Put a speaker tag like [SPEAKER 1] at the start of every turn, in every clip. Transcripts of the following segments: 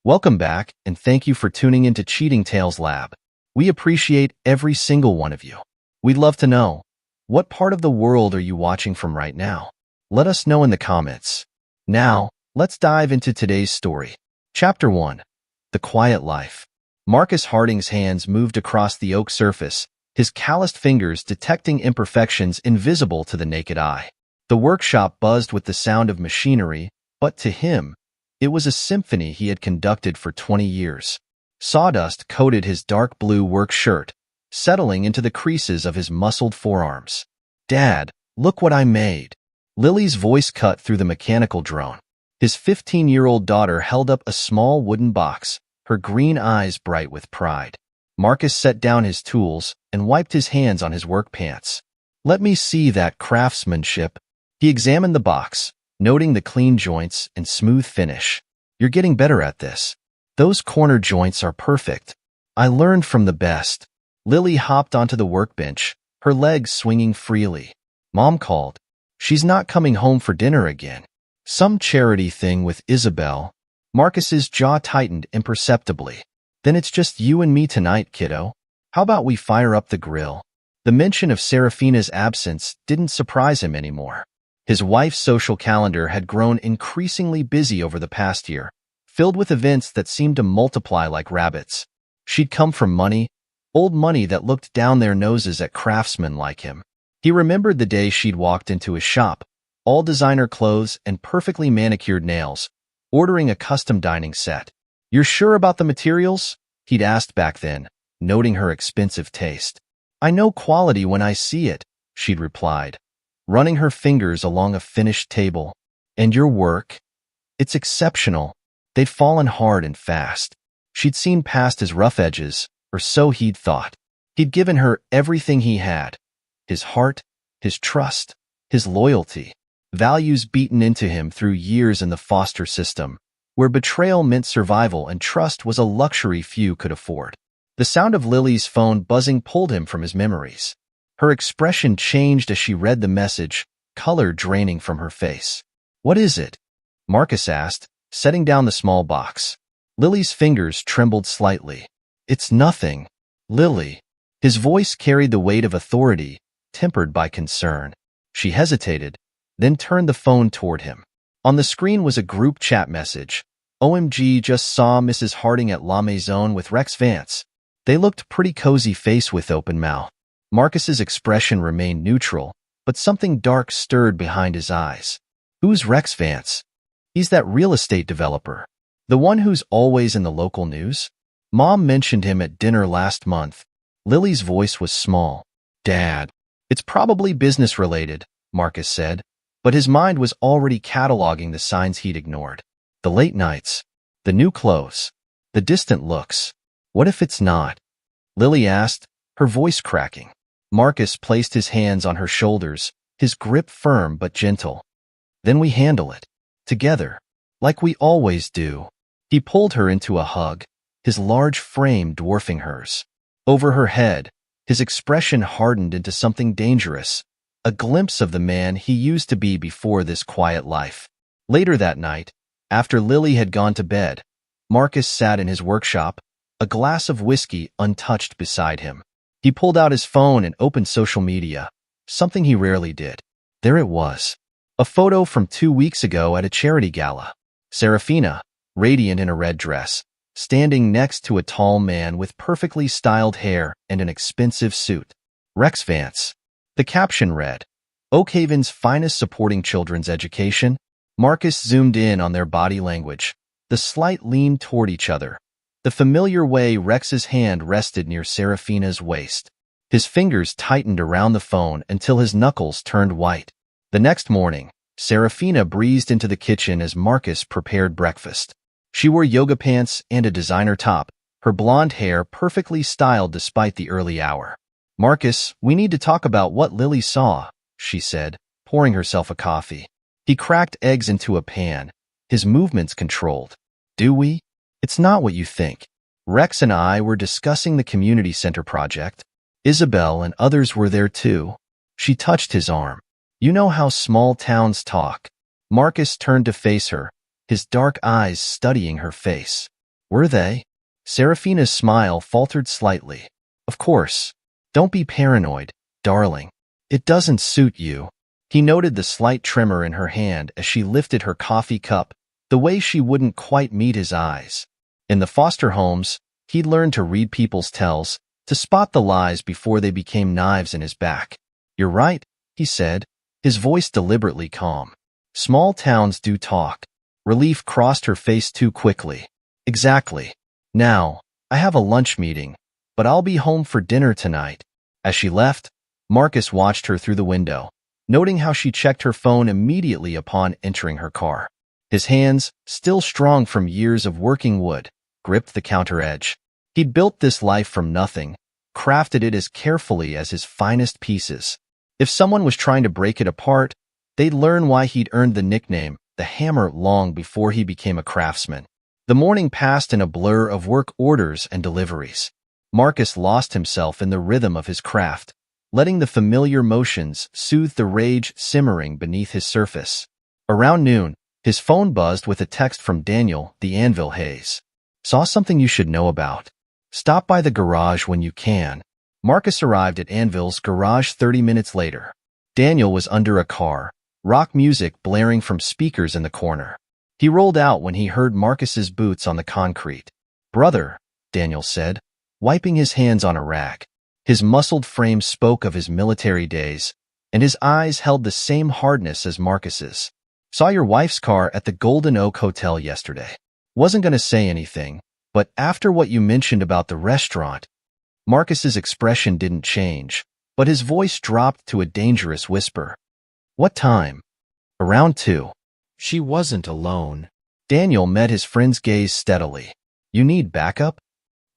[SPEAKER 1] Welcome back, and thank you for tuning into Cheating Tales Lab. We appreciate every single one of you. We'd love to know, what part of the world are you watching from right now? Let us know in the comments. Now, let's dive into today's story. Chapter 1. The Quiet Life. Marcus Harding's hands moved across the oak surface, his calloused fingers detecting imperfections invisible to the naked eye. The workshop buzzed with the sound of machinery, but to him, it was a symphony he had conducted for 20 years. Sawdust coated his dark blue work shirt, settling into the creases of his muscled forearms. "Dad, look what I made." Lily's voice cut through the mechanical drone. His 15-year-old daughter held up a small wooden box, her green eyes bright with pride. Marcus set down his tools and wiped his hands on his work pants. "Let me see that craftsmanship." He examined the box, noting the clean joints and smooth finish. "You're getting better at this. Those corner joints are perfect. I learned from the best." Lily hopped onto the workbench, her legs swinging freely. Mom called. "She's not coming home for dinner again." "Some charity thing with Isabel." Marcus's jaw tightened imperceptibly. "Then it's just you and me tonight, kiddo. How about we fire up the grill?" The mention of Serafina's absence didn't surprise him anymore. His wife's social calendar had grown increasingly busy over the past year, filled with events that seemed to multiply like rabbits. She'd come from money, old money that looked down their noses at craftsmen like him. He remembered the day she'd walked into his shop, all designer clothes and perfectly manicured nails, ordering a custom dining set. "You're sure about the materials?" he'd asked back then, noting her expensive taste. "I know quality when I see it," she'd replied, running her fingers along a finished table. "And your work? It's exceptional." They'd fallen hard and fast. She'd seen past his rough edges, or so he'd thought. He'd given her everything he had. His heart, his trust, his loyalty. Values beaten into him through years in the foster system, where betrayal meant survival and trust was a luxury few could afford. The sound of Lily's phone buzzing pulled him from his memories. Her expression changed as she read the message, color draining from her face. "What is it?" Marcus asked, setting down the small box. Lily's fingers trembled slightly. "It's nothing, Lily." His voice carried the weight of authority, tempered by concern. She hesitated, then turned the phone toward him. On the screen was a group chat message. "OMG, just saw Mrs. Harding at La Maison with Rex Vance. They looked pretty cozy face with open mouth." Marcus's expression remained neutral, but something dark stirred behind his eyes. "Who's Rex Vance?" "He's that real estate developer. The one who's always in the local news?" "Mom mentioned him at dinner last month." Lily's voice was small. "Dad." "It's probably business-related," Marcus said, but his mind was already cataloging the signs he'd ignored. The late nights, the new clothes, the distant looks. "What if it's not?" Lily asked, her voice cracking. Marcus placed his hands on her shoulders, his grip firm but gentle. "Then we handle it. Together. Like we always do." He pulled her into a hug, his large frame dwarfing hers. Over her head, his expression hardened into something dangerous, a glimpse of the man he used to be before this quiet life. Later that night, after Lily had gone to bed, Marcus sat in his workshop, a glass of whiskey untouched beside him. He pulled out his phone and opened social media, something he rarely did. There it was. A photo from 2 weeks ago at a charity gala. Serafina, radiant in a red dress, standing next to a tall man with perfectly styled hair and an expensive suit. Rex Vance. The caption read, "Oakhaven's finest supporting children's education." Marcus zoomed in on their body language, the slight lean toward each other, the familiar way Rex's hand rested near Serafina's waist. His fingers tightened around the phone until his knuckles turned white. The next morning, Serafina breezed into the kitchen as Marcus prepared breakfast. She wore yoga pants and a designer top, her blonde hair perfectly styled despite the early hour. "Marcus, we need to talk about what Lily saw," she said, pouring herself a coffee. He cracked eggs into a pan, his movements controlled. "Do we? It's not what you think. Rex and I were discussing the community center project. Isabel and others were there too." She touched his arm. "You know how small towns talk." Marcus turned to face her, his dark eyes studying her face. Were they? Serafina's smile faltered slightly. Of course. Don't be paranoid, darling. It doesn't suit you. He noted the slight tremor in her hand as she lifted her coffee cup, the way she wouldn't quite meet his eyes. In the foster homes, he'd learned to read people's tells, to spot the lies before they became knives in his back. You're right, he said, his voice deliberately calm. Small towns do talk. Relief crossed her face too quickly. Exactly. Now, I have a lunch meeting, but I'll be home for dinner tonight. As she left, Marcus watched her through the window, noting how she checked her phone immediately upon entering her car. His hands, still strong from years of working wood, gripped the counter edge. He'd built this life from nothing, crafted it as carefully as his finest pieces. If someone was trying to break it apart, they'd learn why he'd earned the nickname, the Hammer, long before he became a craftsman. The morning passed in a blur of work orders and deliveries. Marcus lost himself in the rhythm of his craft, letting the familiar motions soothe the rage simmering beneath his surface. Around noon, his phone buzzed with a text from Daniel, the Anvil Hayes. Saw something you should know about. Stop by the garage when you can. Marcus arrived at Anvil's garage 30 minutes later. Daniel was under a car, rock music blaring from speakers in the corner. He rolled out when he heard Marcus's boots on the concrete. Brother, Daniel said, wiping his hands on a rag. His muscled frame spoke of his military days, and his eyes held the same hardness as Marcus's. Saw your wife's car at the Golden Oak Hotel yesterday. Wasn't going to say anything, but after what you mentioned about the restaurant, Marcus's expression didn't change, but his voice dropped to a dangerous whisper. What time? Around 2. She wasn't alone. Daniel met his friend's gaze steadily. You need backup?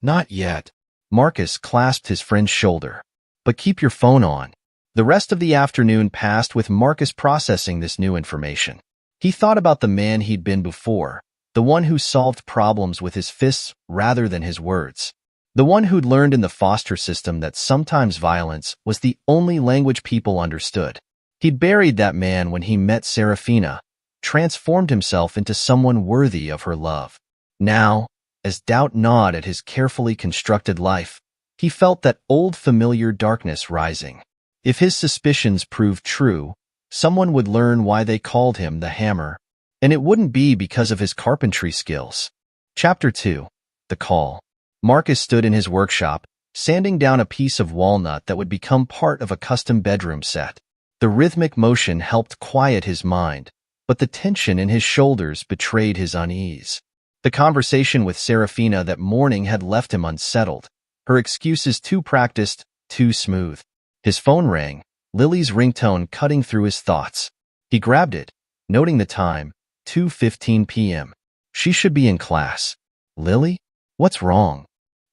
[SPEAKER 1] Not yet. Marcus clasped his friend's shoulder. But keep your phone on. The rest of the afternoon passed with Marcus processing this new information. He thought about the man he'd been before, the one who solved problems with his fists rather than his words. The one who'd learned in the foster system that sometimes violence was the only language people understood. He'd buried that man when he met Serafina, transformed himself into someone worthy of her love. Now, as doubt gnawed at his carefully constructed life, he felt that old familiar darkness rising. If his suspicions proved true, someone would learn why they called him the Hammer, and it wouldn't be because of his carpentry skills. Chapter 2. The Call. Marcus stood in his workshop, sanding down a piece of walnut that would become part of a custom bedroom set. The rhythmic motion helped quiet his mind, but the tension in his shoulders betrayed his unease. The conversation with Serafina that morning had left him unsettled, her excuses too practiced, too smooth. His phone rang, Lily's ringtone cutting through his thoughts. He grabbed it, noting the time, 2:15 p.m. She should be in class. Lily? What's wrong?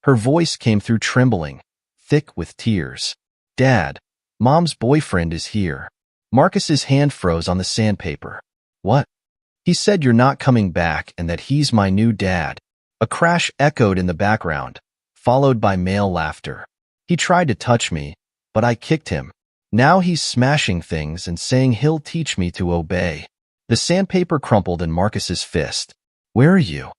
[SPEAKER 1] Her voice came through trembling, thick with tears. Dad, Mom's boyfriend is here. Marcus's hand froze on the sandpaper. What? He said you're not coming back and that he's my new dad. A crash echoed in the background, followed by male laughter. He tried to touch me, but I kicked him. Now he's smashing things and saying he'll teach me to obey. The sandpaper crumpled in Marcus's fist. Where are you?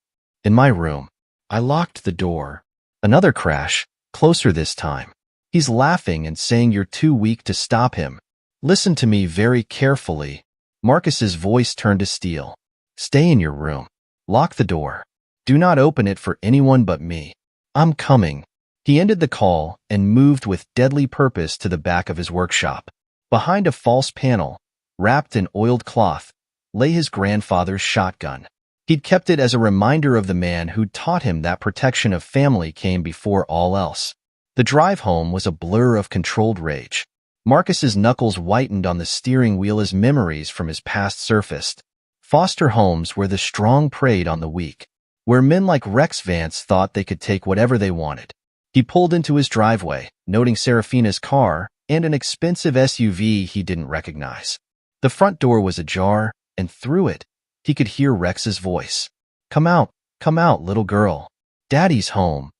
[SPEAKER 1] In my room. I locked the door. Another crash, closer this time. He's laughing and saying you're too weak to stop him. Listen to me very carefully. Marcus's voice turned to steel. Stay in your room. Lock the door. Do not open it for anyone but me. I'm coming. He ended the call and moved with deadly purpose to the back of his workshop. Behind a false panel, wrapped in oiled cloth, lay his grandfather's shotgun. He'd kept it as a reminder of the man who'd taught him that protection of family came before all else. The drive home was a blur of controlled rage. Marcus's knuckles whitened on the steering wheel as memories from his past surfaced. Foster homes where the strong preyed on the weak, where men like Rex Vance thought they could take whatever they wanted. He pulled into his driveway, noting Serafina's car and an expensive SUV he didn't recognize. The front door was ajar, and through it, he could hear Rex's voice. Come out, little girl. Daddy's home.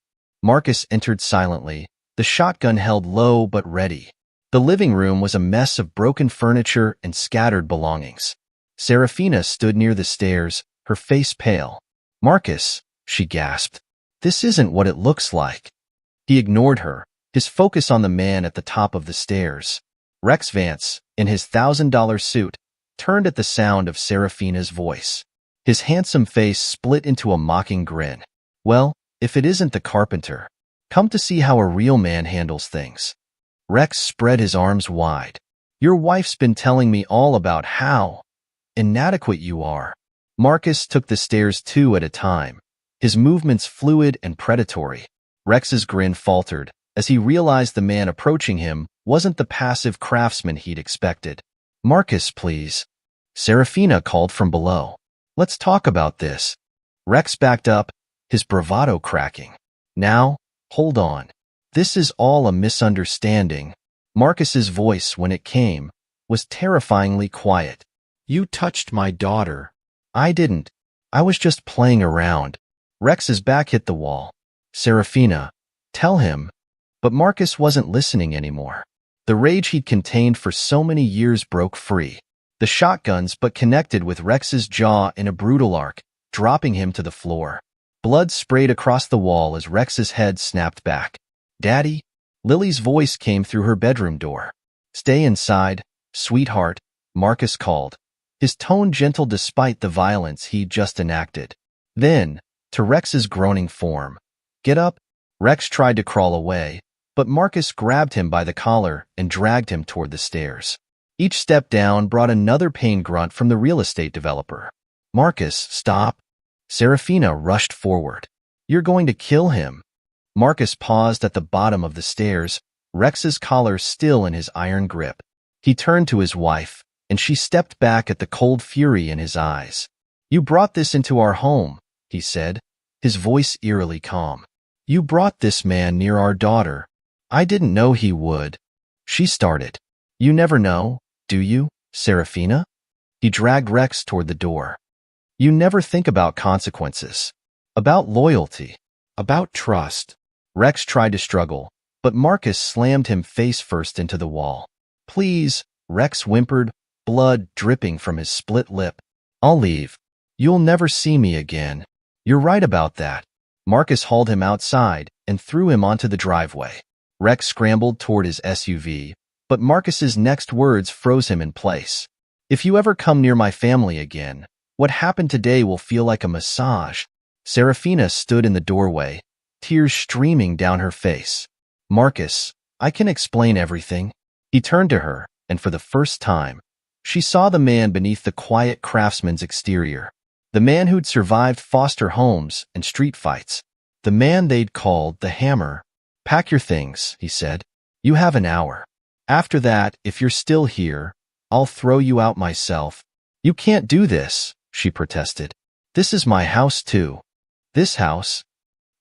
[SPEAKER 1] Marcus entered silently, the shotgun held low but ready. The living room was a mess of broken furniture and scattered belongings. Serafina stood near the stairs, her face pale. Marcus, she gasped. This isn't what it looks like. He ignored her, his focus on the man at the top of the stairs. Rex Vance, in his $1,000 suit, turned at the sound of Serafina's voice. His handsome face split into a mocking grin. Well, if it isn't the carpenter. Come to see how a real man handles things. Rex spread his arms wide. Your wife's been telling me all about how inadequate you are. Marcus took the stairs 2 at a time, his movements fluid and predatory. Rex's grin faltered as he realized the man approaching him wasn't the passive craftsman he'd expected. Marcus, please. Serafina called from below. Let's talk about this. Rex backed up, his bravado cracking. Now, hold on. This is all a misunderstanding. Marcus's voice, when it came, was terrifyingly quiet. You touched my daughter. I didn't. I was just playing around. Rex's back hit the wall. Serafina, tell him. But Marcus wasn't listening anymore. The rage he'd contained for so many years broke free. The shotguns but connected with Rex's jaw in a brutal arc, dropping him to the floor. Blood sprayed across the wall as Rex's head snapped back. Daddy? Lily's voice came through her bedroom door. Stay inside, sweetheart, Marcus called, his tone gentle despite the violence he'd just enacted. Then, to Rex's groaning form, get up. Rex tried to crawl away, but Marcus grabbed him by the collar and dragged him toward the stairs. Each step down brought another pain grunt from the real estate developer. Marcus, stop. Serafina rushed forward. You're going to kill him. Marcus paused at the bottom of the stairs, Rex's collar still in his iron grip. He turned to his wife, and she stepped back at the cold fury in his eyes. You brought this into our home, he said, his voice eerily calm. You brought this man near our daughter. I didn't know he would. She started. You never know, do you, Serafina? He dragged Rex toward the door. You never think about consequences, about loyalty, about trust. Rex tried to struggle, but Marcus slammed him face first into the wall. Please, Rex whimpered, blood dripping from his split lip. I'll leave. You'll never see me again. You're right about that. Marcus hauled him outside and threw him onto the driveway. Rex scrambled toward his SUV, but Marcus's next words froze him in place. If you ever come near my family again, what happened today will feel like a massage. Serafina stood in the doorway, tears streaming down her face. Marcus, I can explain everything. He turned to her, and for the first time, she saw the man beneath the quiet craftsman's exterior. The man who'd survived foster homes and street fights. The man they'd called the Hammer. Pack your things, he said. You have an hour. After that, if you're still here, I'll throw you out myself. You can't do this, she protested. This is my house too. This house?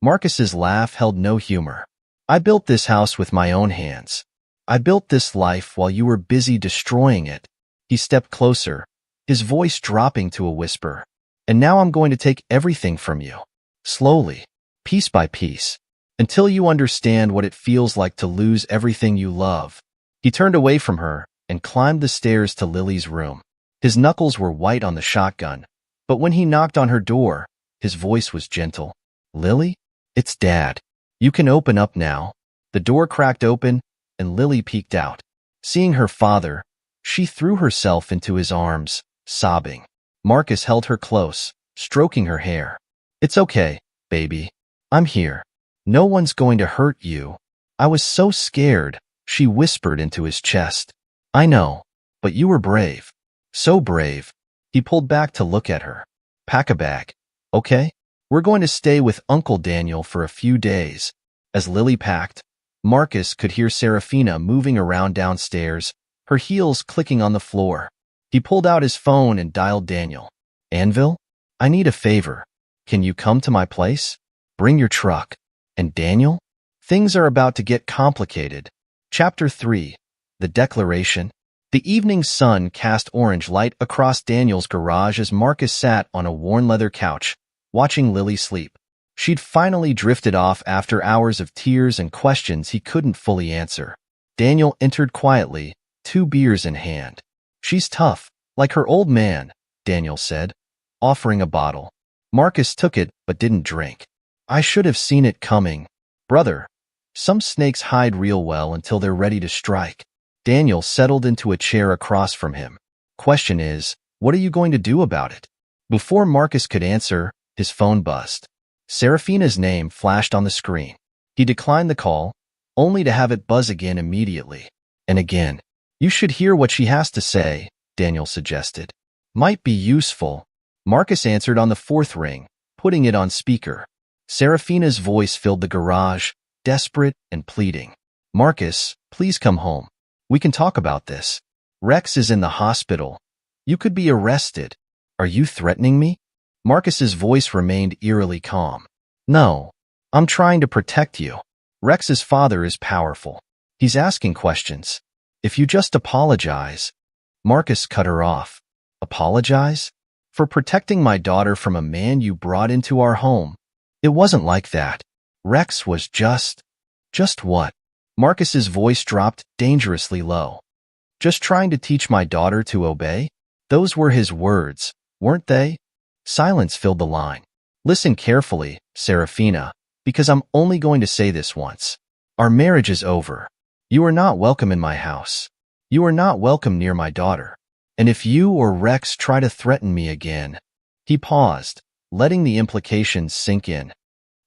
[SPEAKER 1] Marcus's laugh held no humor. I built this house with my own hands. I built this life while you were busy destroying it. He stepped closer, his voice dropping to a whisper. And now I'm going to take everything from you. Slowly, piece by piece, until you understand what it feels like to lose everything you love. He turned away from her and climbed the stairs to Lily's room. His knuckles were white on the shotgun, but when he knocked on her door, his voice was gentle. Lily? It's Dad. You can open up now. The door cracked open, and Lily peeked out. Seeing her father, she threw herself into his arms, sobbing. Marcus held her close, stroking her hair. It's okay, baby. I'm here. No one's going to hurt you. I was so scared, she whispered into his chest. I know, but you were brave. So brave. He pulled back to look at her. Pack a bag, okay? We're going to stay with Uncle Daniel for a few days. As Lily packed, Marcus could hear Serafina moving around downstairs, her heels clicking on the floor. He pulled out his phone and dialed Daniel. Anvil? I need a favor. Can you come to my place? Bring your truck. And Daniel? Things are about to get complicated. Chapter 3. The Declaration. The evening sun cast orange light across Daniel's garage as Marcus sat on a worn leather couch, watching Lily sleep. She'd finally drifted off after hours of tears and questions he couldn't fully answer. Daniel entered quietly, 2 beers in hand. She's tough, like her old man, Daniel said, offering a bottle. Marcus took it but didn't drink. I should have seen it coming. Brother, some snakes hide real well until they're ready to strike. Daniel settled into a chair across from him. Question is, what are you going to do about it? Before Marcus could answer, his phone buzzed. Serafina's name flashed on the screen. He declined the call, only to have it buzz again immediately. And again. You should hear what she has to say, Daniel suggested. Might be useful. Marcus answered on the fourth ring, putting it on speaker. Serafina's voice filled the garage, desperate and pleading. Marcus, please come home. We can talk about this. Rex is in the hospital. You could be arrested. Are you threatening me? Marcus's voice remained eerily calm. No, I'm trying to protect you. Rex's father is powerful. He's asking questions. If you just apologize. Marcus cut her off. Apologize? For protecting my daughter from a man you brought into our home. It wasn't like that. Rex was just what? Marcus's voice dropped dangerously low. Just trying to teach my daughter to obey? Those were his words, weren't they? Silence filled the line. Listen carefully, Serafina, because I'm only going to say this once. Our marriage is over. You are not welcome in my house. You are not welcome near my daughter. And if you or Rex try to threaten me again. He paused, letting the implications sink in.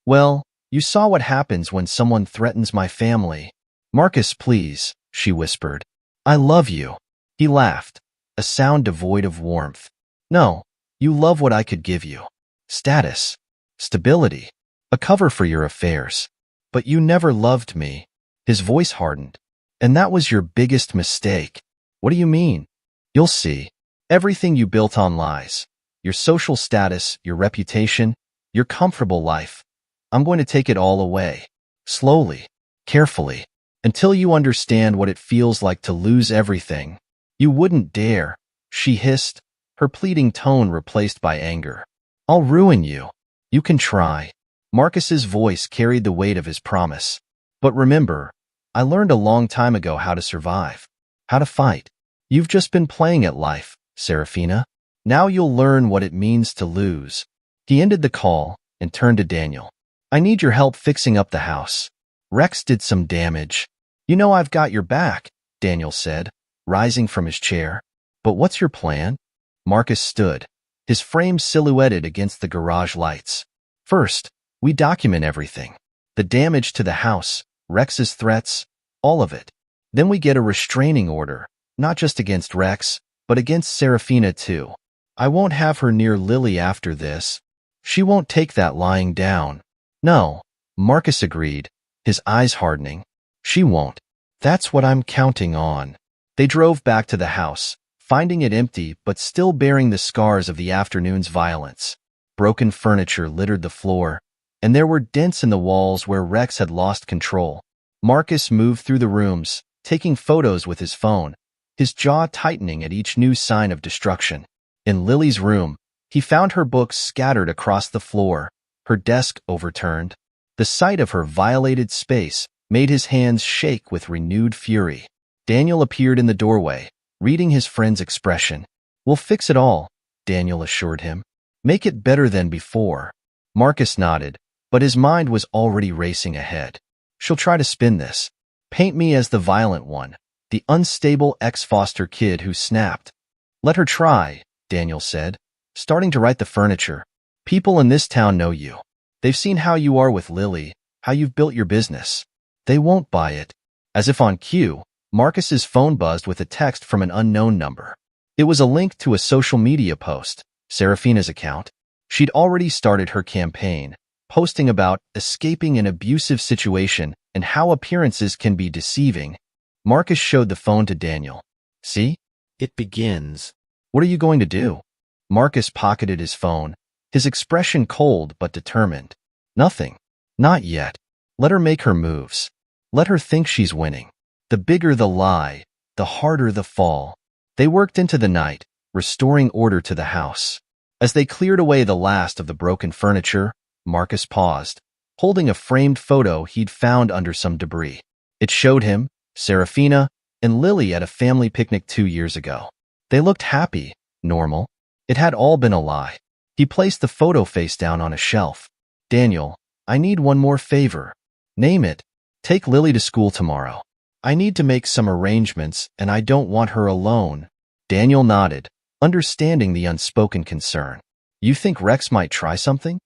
[SPEAKER 1] Well, you saw what happens when someone threatens my family. Marcus, please, she whispered. I love you. He laughed, a sound devoid of warmth. No, you love what I could give you. Status, stability, a cover for your affairs. But you never loved me. His voice hardened. And that was your biggest mistake. What do you mean? You'll see. Everything you built on lies. Your social status, your reputation, your comfortable life. I'm going to take it all away. Slowly, carefully, until you understand what it feels like to lose everything. You wouldn't dare, she hissed, her pleading tone replaced by anger. I'll ruin you. You can try. Marcus's voice carried the weight of his promise. But remember, I learned a long time ago how to survive, how to fight. You've just been playing at life, Serafina. Now you'll learn what it means to lose. He ended the call and turned to Daniel. I need your help fixing up the house. Rex did some damage. You know I've got your back, Daniel said, rising from his chair. But what's your plan? Marcus stood, his frame silhouetted against the garage lights. First, we document everything. The damage to the house, Rex's threats, all of it. Then we get a restraining order, not just against Rex, but against Serafina too. I won't have her near Lily after this. She won't take that lying down. No, Marcus agreed, his eyes hardening. She won't. That's what I'm counting on. They drove back to the house, finding it empty but still bearing the scars of the afternoon's violence. Broken furniture littered the floor, and there were dents in the walls where Rex had lost control. Marcus moved through the rooms, taking photos with his phone, his jaw tightening at each new sign of destruction. In Lily's room, he found her books scattered across the floor, her desk overturned. The sight of her violated space made his hands shake with renewed fury. Daniel appeared in the doorway, reading his friend's expression. We'll fix it all, Daniel assured him. Make it better than before. Marcus nodded, but his mind was already racing ahead. She'll try to spin this. Paint me as the violent one, the unstable ex-foster kid who snapped. Let her try, Daniel said, starting to write the furniture. People in this town know you. They've seen how you are with Lily, how you've built your business. They won't buy it. As if on cue, Marcus's phone buzzed with a text from an unknown number. It was a link to a social media post, Serafina's account. She'd already started her campaign, posting about escaping an abusive situation and how appearances can be deceiving. Marcus showed the phone to Daniel. See? It begins. What are you going to do? Marcus pocketed his phone, his expression cold but determined. Nothing. Not yet. Let her make her moves. Let her think she's winning. The bigger the lie, the harder the fall. They worked into the night, restoring order to the house. As they cleared away the last of the broken furniture, Marcus paused, holding a framed photo he'd found under some debris. It showed him, Serafina, and Lily at a family picnic 2 years ago. They looked happy, normal. It had all been a lie. He placed the photo face down on a shelf. Daniel, I need one more favor. Name it. Take Lily to school tomorrow. I need to make some arrangements, and I don't want her alone. Daniel nodded, understanding the unspoken concern. You think Rex might try something?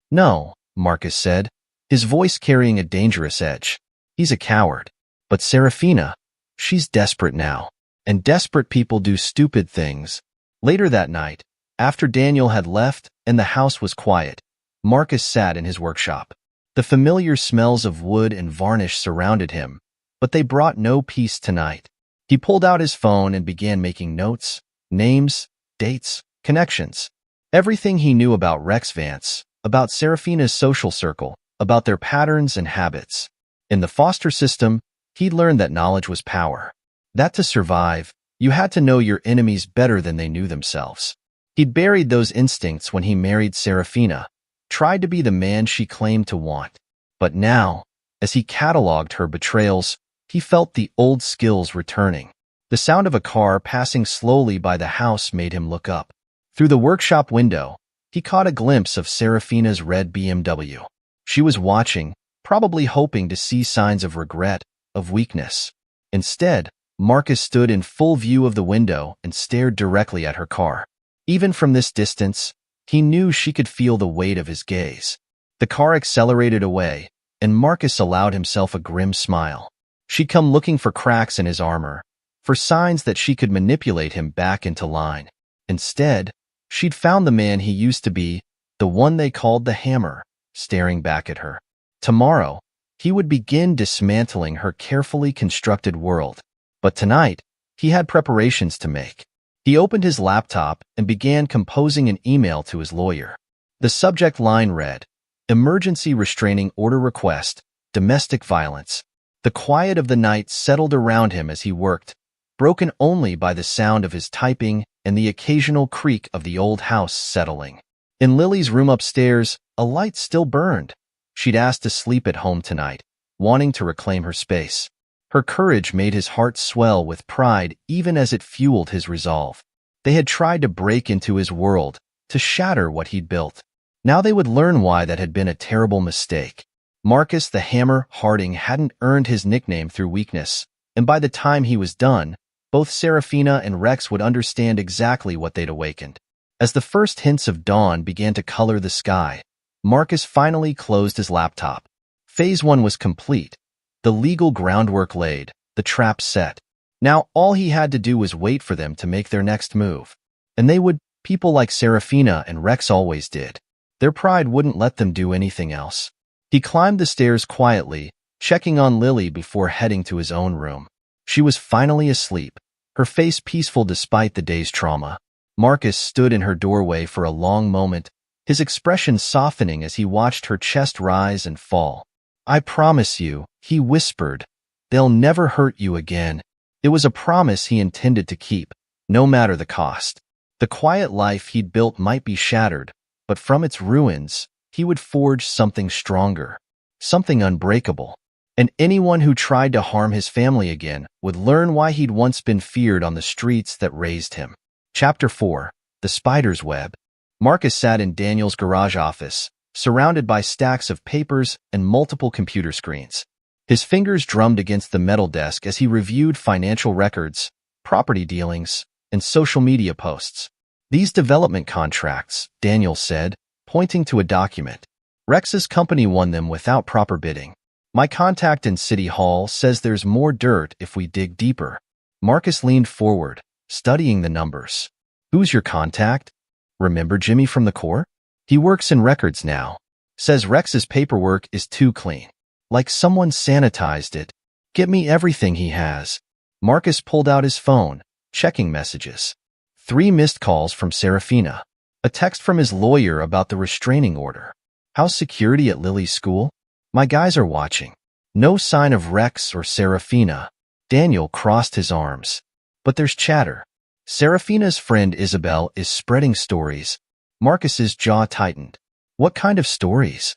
[SPEAKER 1] No, Marcus said, his voice carrying a dangerous edge. He's a coward. But Serafina, she's desperate now. And desperate people do stupid things. Later that night, after Daniel had left and the house was quiet, Marcus sat in his workshop. The familiar smells of wood and varnish surrounded him, but they brought no peace tonight. He pulled out his phone and began making notes, names, dates, connections. Everything he knew about Rex Vance, about Serafina's social circle, about their patterns and habits. In the foster system, he'd learned that knowledge was power. That to survive, you had to know your enemies better than they knew themselves. He'd buried those instincts when he married Serafina, tried to be the man she claimed to want. But now, as he cataloged her betrayals, he felt the old skills returning. The sound of a car passing slowly by the house made him look up. Through the workshop window, he caught a glimpse of Serafina's red BMW. She was watching, probably hoping to see signs of regret, of weakness. Instead, Marcus stood in full view of the window and stared directly at her car. Even from this distance, he knew she could feel the weight of his gaze. The car accelerated away, and Marcus allowed himself a grim smile. She'd come looking for cracks in his armor, for signs that she could manipulate him back into line. Instead, she'd found the man he used to be, the one they called the Hammer, staring back at her. Tomorrow, he would begin dismantling her carefully constructed world. But tonight, he had preparations to make. He opened his laptop and began composing an email to his lawyer. The subject line read, Emergency Restraining Order Request, Domestic Violence. The quiet of the night settled around him as he worked, broken only by the sound of his typing and the occasional creak of the old house settling. In Lily's room upstairs, a light still burned. She'd asked to sleep at home tonight, wanting to reclaim her space. Her courage made his heart swell with pride even as it fueled his resolve. They had tried to break into his world, to shatter what he'd built. Now they would learn why that had been a terrible mistake. Marcus the Hammer Harding hadn't earned his nickname through weakness, and by the time he was done, both Serafina and Rex would understand exactly what they'd awakened. As the first hints of dawn began to color the sky, Marcus finally closed his laptop. Phase 1 was complete. The legal groundwork laid, the trap set. Now all he had to do was wait for them to make their next move. And they would, people like Serafina and Rex always did. Their pride wouldn't let them do anything else. He climbed the stairs quietly, checking on Lily before heading to his own room. She was finally asleep, her face peaceful despite the day's trauma. Marcus stood in her doorway for a long moment, his expression softening as he watched her chest rise and fall. I promise you, he whispered, they'll never hurt you again. It was a promise he intended to keep, no matter the cost. The quiet life he'd built might be shattered, but from its ruins, he would forge something stronger, something unbreakable. And anyone who tried to harm his family again would learn why he'd once been feared on the streets that raised him. Chapter 4. The Spider's Web. Marcus sat in Daniel's garage office, surrounded by stacks of papers and multiple computer screens. His fingers drummed against the metal desk as he reviewed financial records, property dealings, and social media posts. These development contracts, Daniel said, pointing to a document. Rex's company won them without proper bidding. My contact in City Hall says there's more dirt if we dig deeper. Marcus leaned forward, studying the numbers. Who's your contact? Remember Jimmy from the Corps? He works in records now. Says Rex's paperwork is too clean. Like someone sanitized it. Get me everything he has. Marcus pulled out his phone, checking messages. 3 missed calls from Serafina. A text from his lawyer about the restraining order. How's security at Lily's school? My guys are watching. No sign of Rex or Serafina. Daniel crossed his arms. But there's chatter. Serafina's friend Isabel is spreading stories. Marcus's jaw tightened. What kind of stories?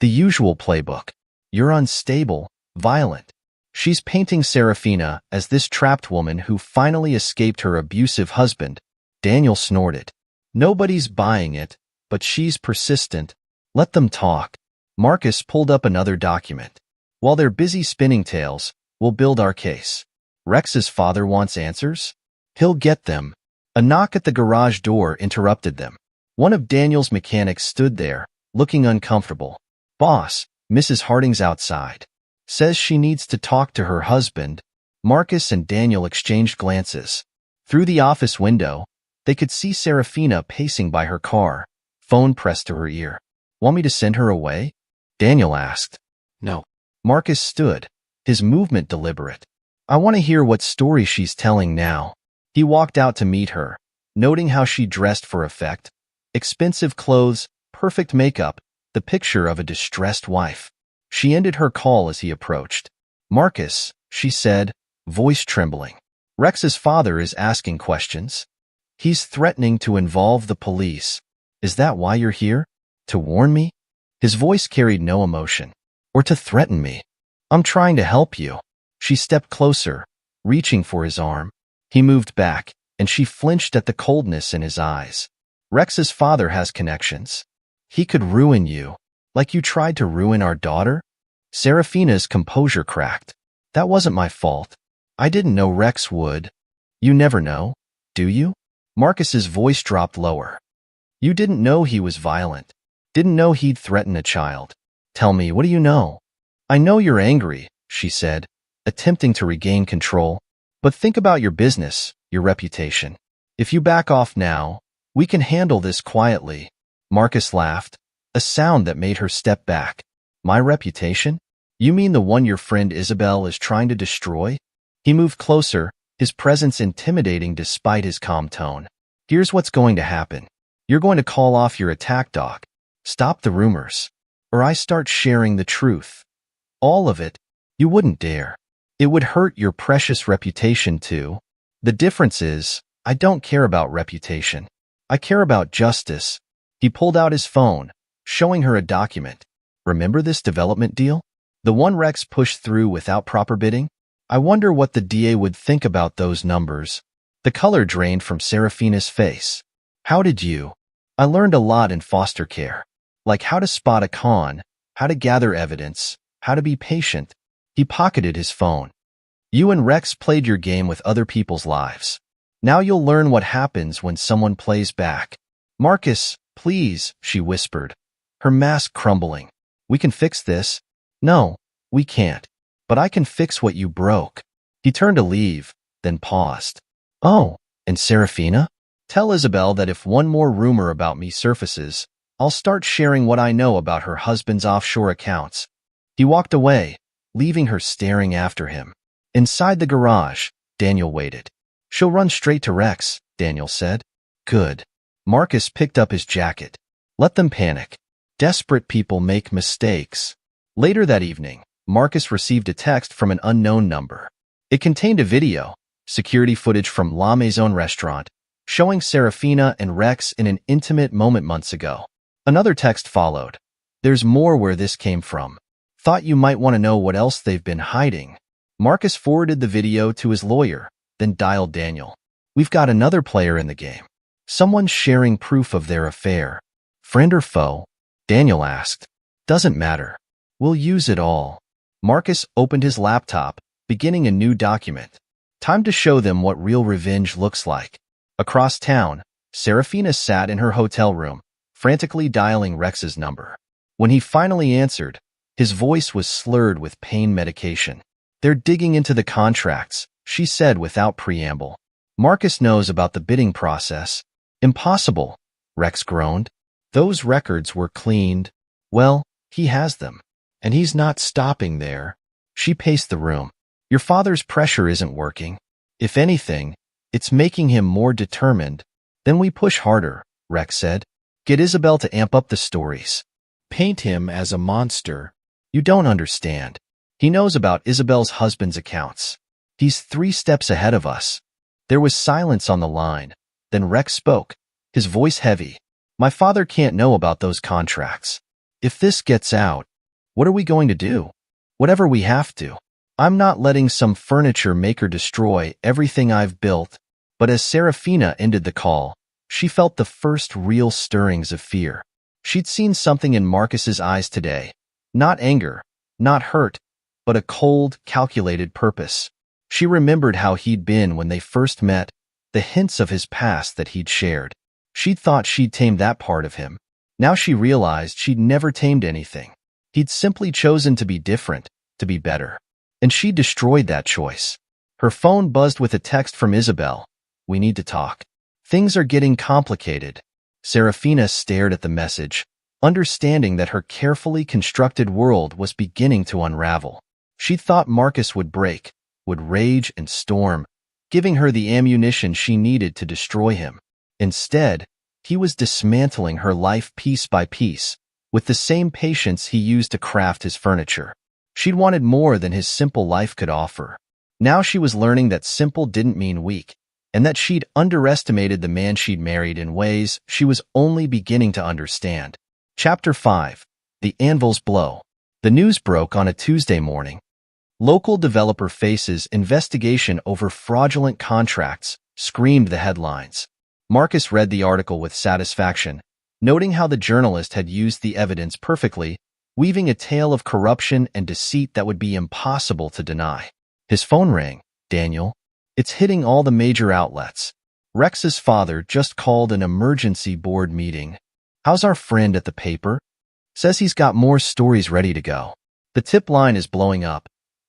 [SPEAKER 1] The usual playbook. You're unstable, violent. She's painting Serafina as this trapped woman who finally escaped her abusive husband. Daniel snorted. Nobody's buying it, but she's persistent. Let them talk. Marcus pulled up another document. While they're busy spinning tales, we'll build our case. Rex's father wants answers? He'll get them. A knock at the garage door interrupted them. One of Daniel's mechanics stood there, looking uncomfortable. Boss, Mrs. Harding's outside. Says she needs to talk to her husband. Marcus and Daniel exchanged glances. Through the office window, they could see Serafina pacing by her car, phone pressed to her ear. Want me to send her away? Daniel asked. No. Marcus stood, his movement deliberate. I want to hear what story she's telling now. He walked out to meet her, noting how she dressed for effect. Expensive clothes, perfect makeup, the picture of a distressed wife. She ended her call as he approached. Marcus, she said, voice trembling. Rex's father is asking questions. He's threatening to involve the police. Is that why you're here? To warn me? His voice carried no emotion. Or to threaten me? I'm trying to help you. She stepped closer, reaching for his arm. He moved back, and she flinched at the coldness in his eyes. Rex's father has connections. He could ruin you, like you tried to ruin our daughter? Serafina's composure cracked. That wasn't my fault. I didn't know Rex would. You never know, do you? Marcus's voice dropped lower. You didn't know he was violent. Didn't know he'd threaten a child. Tell me, what do you know? I know you're angry, she said, attempting to regain control. But think about your business, your reputation. If you back off now, we can handle this quietly. Marcus laughed, a sound that made her step back. My reputation? You mean the one your friend Isabel is trying to destroy? He moved closer, his presence intimidating despite his calm tone. Here's what's going to happen. You're going to call off your attack dog. Stop the rumors. Or I start sharing the truth. All of it. You wouldn't dare. It would hurt your precious reputation too. The difference is, I don't care about reputation. I care about justice. He pulled out his phone, showing her a document. Remember this development deal? The one Rex pushed through without proper bidding? I wonder what the DA would think about those numbers. The color drained from Serafina's face. How did you? I learned a lot in foster care. Like how to spot a con, how to gather evidence, how to be patient. He pocketed his phone. You and Rex played your game with other people's lives. Now you'll learn what happens when someone plays back. Marcus, please, she whispered, her mask crumbling. We can fix this. No, we can't. But I can fix what you broke. He turned to leave, then paused. Oh, and Serafina? Tell Isabel that if one more rumor about me surfaces, I'll start sharing what I know about her husband's offshore accounts. He walked away, leaving her staring after him. Inside the garage, Daniel waited. She'll run straight to Rex, Daniel said. Good. Marcus picked up his jacket. Let them panic. Desperate people make mistakes. Later that evening, Marcus received a text from an unknown number. It contained a video, security footage from La Maison restaurant, showing Serafina and Rex in an intimate moment months ago. Another text followed. There's more where this came from. Thought you might want to know what else they've been hiding. Marcus forwarded the video to his lawyer, then dialed Daniel. We've got another player in the game. Someone's sharing proof of their affair. Friend or foe? Daniel asked. Doesn't matter. We'll use it all. Marcus opened his laptop, beginning a new document. Time to show them what real revenge looks like. Across town, Serafina sat in her hotel room, frantically dialing Rex's number. When he finally answered, his voice was slurred with pain medication. They're digging into the contracts, she said without preamble. Marcus knows about the bidding process. Impossible, Rex groaned. Those records were cleaned. Well, he has them. And he's not stopping there. She paced the room. Your father's pressure isn't working. If anything, it's making him more determined. Then we push harder, Rex said. Get Isabel to amp up the stories. Paint him as a monster. You don't understand. He knows about Isabel's husband's accounts. He's 3 steps ahead of us. There was silence on the line. Then Rex spoke, his voice heavy. My father can't know about those contracts. If this gets out, what are we going to do? Whatever we have to. I'm not letting some furniture maker destroy everything I've built. But as Serafina ended the call, she felt the first real stirrings of fear. She'd seen something in Marcus's eyes today. Not anger, not hurt, but a cold, calculated purpose. She remembered how he'd been when they first met, the hints of his past that he'd shared. She'd thought she'd tamed that part of him. Now she realized she'd never tamed anything. He'd simply chosen to be different, to be better. And she destroyed that choice. Her phone buzzed with a text from Isabel. "We need to talk. Things are getting complicated." Serafina stared at the message, understanding that her carefully constructed world was beginning to unravel. She thought Marcus would break, would rage and storm, giving her the ammunition she needed to destroy him. Instead, he was dismantling her life piece by piece, with the same patience he used to craft his furniture. She'd wanted more than his simple life could offer. Now she was learning that simple didn't mean weak, and that she'd underestimated the man she'd married in ways she was only beginning to understand. Chapter 5. The Anvil's Blow. The news broke on a Tuesday morning. Local developer faces investigation over fraudulent contracts, screamed the headlines. Marcus read the article with satisfaction, noting how the journalist had used the evidence perfectly, weaving a tale of corruption and deceit that would be impossible to deny. His phone rang. "Daniel, it's hitting all the major outlets. Rex's father just called an emergency board meeting. How's our friend at the paper? Says he's got more stories ready to go. The tip line is blowing up.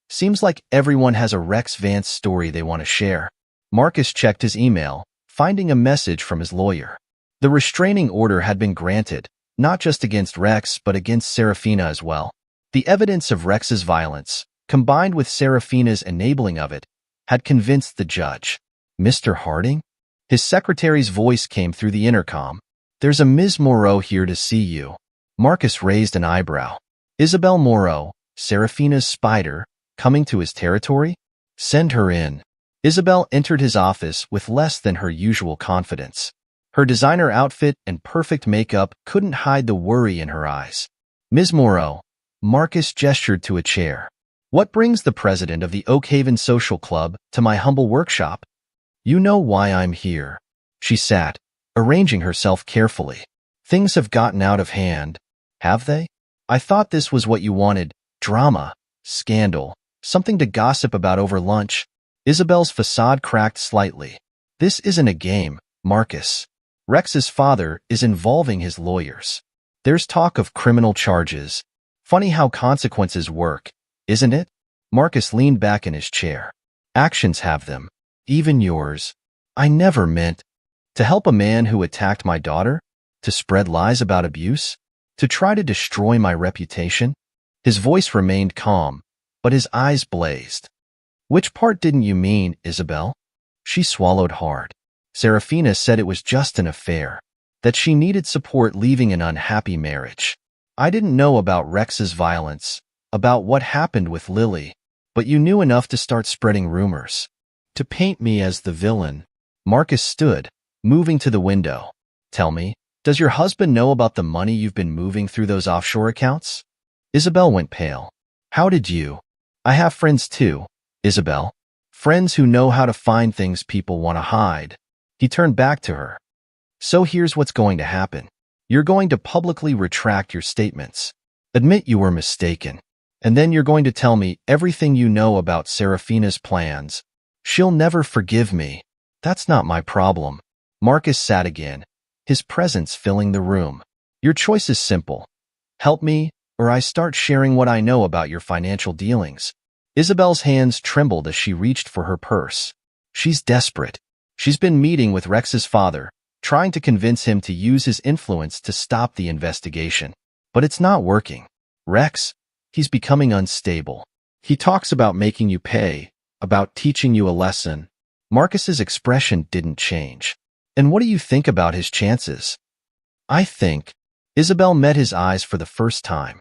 [SPEAKER 1] Seems like everyone has a Rex Vance story they want to share." Marcus checked his email, finding a message from his lawyer. The restraining order had been granted, not just against Rex, but against Serafina as well. The evidence of Rex's violence, combined with Serafina's enabling of it, had convinced the judge. "Mr. Harding?" His secretary's voice came through the intercom. "There's a Ms. Moreau here to see you." Marcus raised an eyebrow. Isabel Moreau, Serafina's spider, coming to his territory? "Send her in." Isabel entered his office with less than her usual confidence. Her designer outfit and perfect makeup couldn't hide the worry in her eyes. "Ms. Moreau," Marcus gestured to a chair. "What brings the president of the Oakhaven Social Club to my humble workshop?" "You know why I'm here." She sat, arranging herself carefully. "Things have gotten out of hand, have they? I thought this was what you wanted, drama, scandal, something to gossip about over lunch." Isabel's facade cracked slightly. "This isn't a game, Marcus. Rex's father is involving his lawyers. There's talk of criminal charges. Funny how consequences work, isn't it?" Marcus leaned back in his chair. "Actions have them. Even yours. I never meant to help a man who attacked my daughter, to spread lies about abuse, to try to destroy my reputation." His voice remained calm, but his eyes blazed. "Which part didn't you mean, Isabel?" She swallowed hard. Serafina said it was just an affair, that she needed support leaving an unhappy marriage. "I didn't know about Rex's violence, about what happened with Lily, but you knew enough to start spreading rumors, to paint me as the villain." Marcus stood, moving to the window. "Tell me, does your husband know about the money you've been moving through those offshore accounts?" Isabel went pale. "How did you?" "I have friends too, Isabel. Friends who know how to find things people want to hide." He turned back to her. "So here's what's going to happen. You're going to publicly retract your statements. Admit you were mistaken. And then you're going to tell me everything you know about Serafina's plans. She'll never forgive me. That's not my problem." Marcus sat again, his presence filling the room. "Your choice is simple. Help me, or I start sharing what I know about your financial dealings." Isabel's hands trembled as she reached for her purse. She's desperate. She's been meeting with Rex's father, trying to convince him to use his influence to stop the investigation. But it's not working. Rex, he's becoming unstable. He talks about making you pay, about teaching you a lesson. Marcus's expression didn't change. "And what do you think about his chances?" "I think..." Isabel met his eyes for the first time.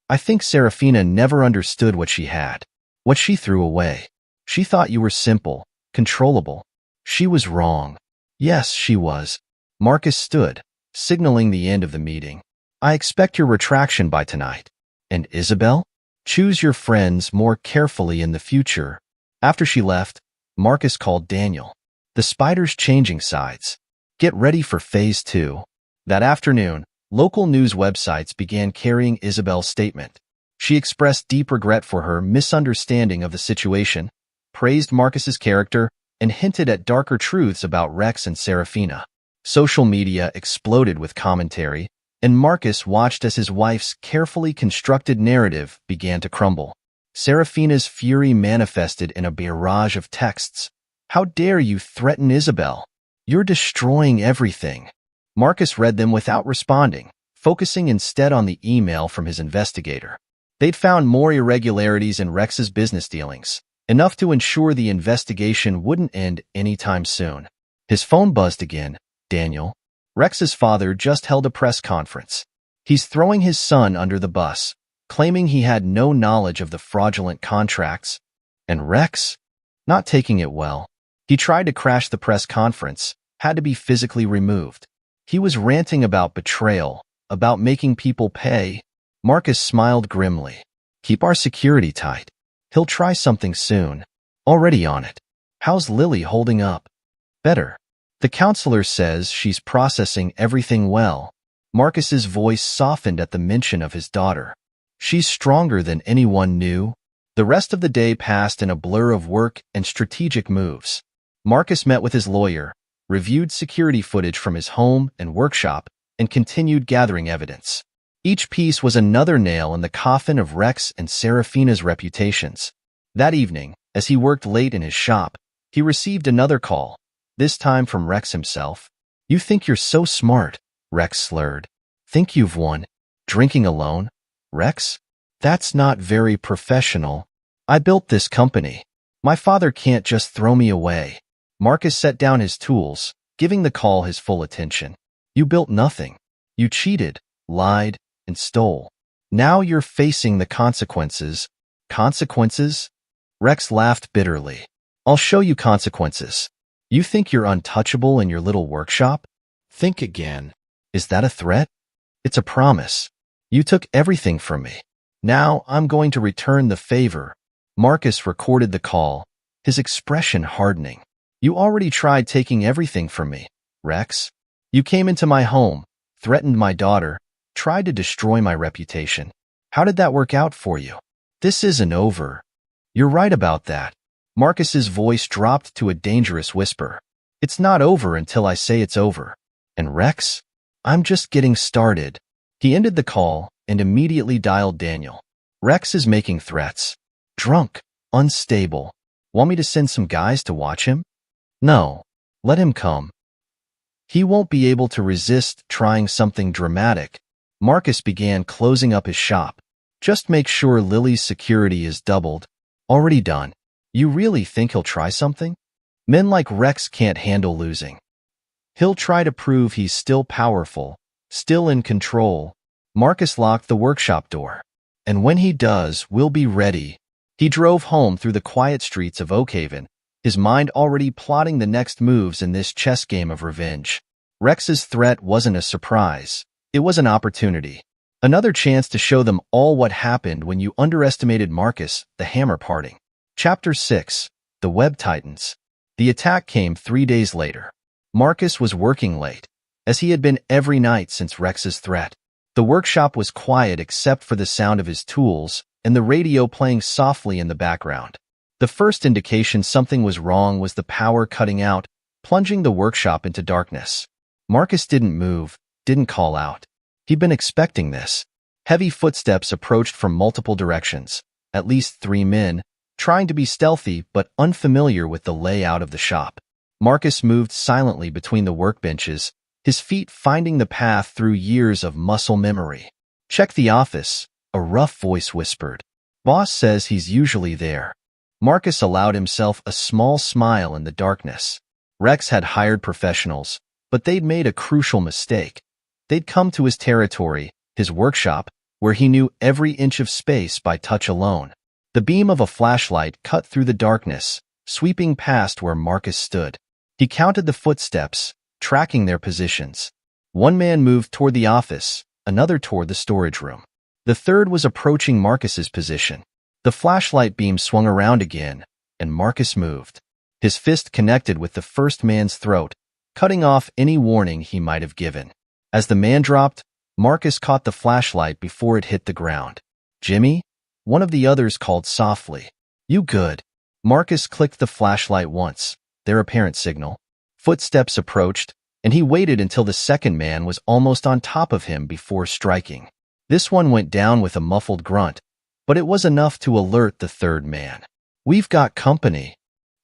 [SPEAKER 1] "I think Serafina never understood what she had, what she threw away. She thought you were simple, controllable. She was wrong." "Yes, she was." Marcus stood, signaling the end of the meeting. "I expect your retraction by tonight. And Isabel, choose your friends more carefully in the future." After she left, Marcus called Daniel. "The spider's changing sides. Get ready for Phase 2. That afternoon, local news websites began carrying Isabel's statement. She expressed deep regret for her misunderstanding of the situation, praised Marcus's character, and hinted at darker truths about Rex and Serafina. Social media exploded with commentary, and Marcus watched as his wife's carefully constructed narrative began to crumble. Serafina's fury manifested in a barrage of texts. "How dare you threaten Isabel? You're destroying everything." Marcus read them without responding, focusing instead on the email from his investigator. They'd found more irregularities in Rex's business dealings, enough to ensure the investigation wouldn't end anytime soon. His phone buzzed again. "Daniel, Rex's father just held a press conference. He's throwing his son under the bus, claiming he had no knowledge of the fraudulent contracts. And Rex? Not taking it well. He tried to crash the press conference, had to be physically removed. He was ranting about betrayal, about making people pay." Marcus smiled grimly. "Keep our security tight. He'll try something soon. Already on it. How's Lily holding up?" "Better. The counselor says she's processing everything well." Marcus's voice softened at the mention of his daughter. "She's stronger than anyone knew." The rest of the day passed in a blur of work and strategic moves. Marcus met with his lawyer, reviewed security footage from his home and workshop, and continued gathering evidence. Each piece was another nail in the coffin of Rex and Serafina's reputations. That evening, as he worked late in his shop, he received another call, this time from Rex himself. "You think you're so smart," Rex slurred. "Think you've won? Drinking alone? Rex? That's not very professional. I built this company. My father can't just throw me away." Marcus set down his tools, giving the call his full attention. "You built nothing. You cheated, lied, and stole. Now you're facing the consequences." "Consequences?" Rex laughed bitterly. "I'll show you consequences. You think you're untouchable in your little workshop? Think again. Is that a threat? It's a promise. You took everything from me. Now I'm going to return the favor." Marcus recorded the call, his expression hardening. "You already tried taking everything from me, Rex. You came into my home, threatened my daughter, tried to destroy my reputation. How did that work out for you? This isn't over." "You're right about that." Marcus's voice dropped to a dangerous whisper. "It's not over until I say it's over. And Rex, I'm just getting started." He ended the call and immediately dialed Daniel. "Rex is making threats. Drunk, unstable. Want me to send some guys to watch him?" "No. Let him come. He won't be able to resist trying something dramatic." Marcus began closing up his shop. "Just make sure Lily's security is doubled." "Already done." "You really think he'll try something?" "Men like Rex can't handle losing. He'll try to prove he's still powerful, still in control." Marcus locked the workshop door. "And when he does, we'll be ready." He drove home through the quiet streets of Oakhaven, his mind already plotting the next moves in this chess game of revenge. Rex's threat wasn't a surprise. It was an opportunity. Another chance to show them all what happened when you underestimated Marcus, the hammer parting. Chapter 6. The Web Titans. The attack came 3 days later. Marcus was working late, as he had been every night since Rex's threat. The workshop was quiet except for the sound of his tools and the radio playing softly in the background. The first indication something was wrong was the power cutting out, plunging the workshop into darkness. Marcus didn't move, didn't call out. He'd been expecting this. Heavy footsteps approached from multiple directions, at least 3 men, trying to be stealthy but unfamiliar with the layout of the shop. Marcus moved silently between the workbenches, his feet finding the path through years of muscle memory. "Check the office," a rough voice whispered. "Boss says he's usually there." Marcus allowed himself a small smile in the darkness. Rex had hired professionals, but they'd made a crucial mistake. They'd come to his territory, his workshop, where he knew every inch of space by touch alone. The beam of a flashlight cut through the darkness, sweeping past where Marcus stood. He counted the footsteps, tracking their positions. One man moved toward the office, another toward the storage room. The third was approaching Marcus's position. The flashlight beam swung around again, and Marcus moved. His fist connected with the first man's throat, cutting off any warning he might have given. As the man dropped, Marcus caught the flashlight before it hit the ground. "Jimmy?" One of the others called softly. "You good?" Marcus clicked the flashlight once, their apparent signal. Footsteps approached, and he waited until the second man was almost on top of him before striking. This one went down with a muffled grunt, but it was enough to alert the third man. "We've got company."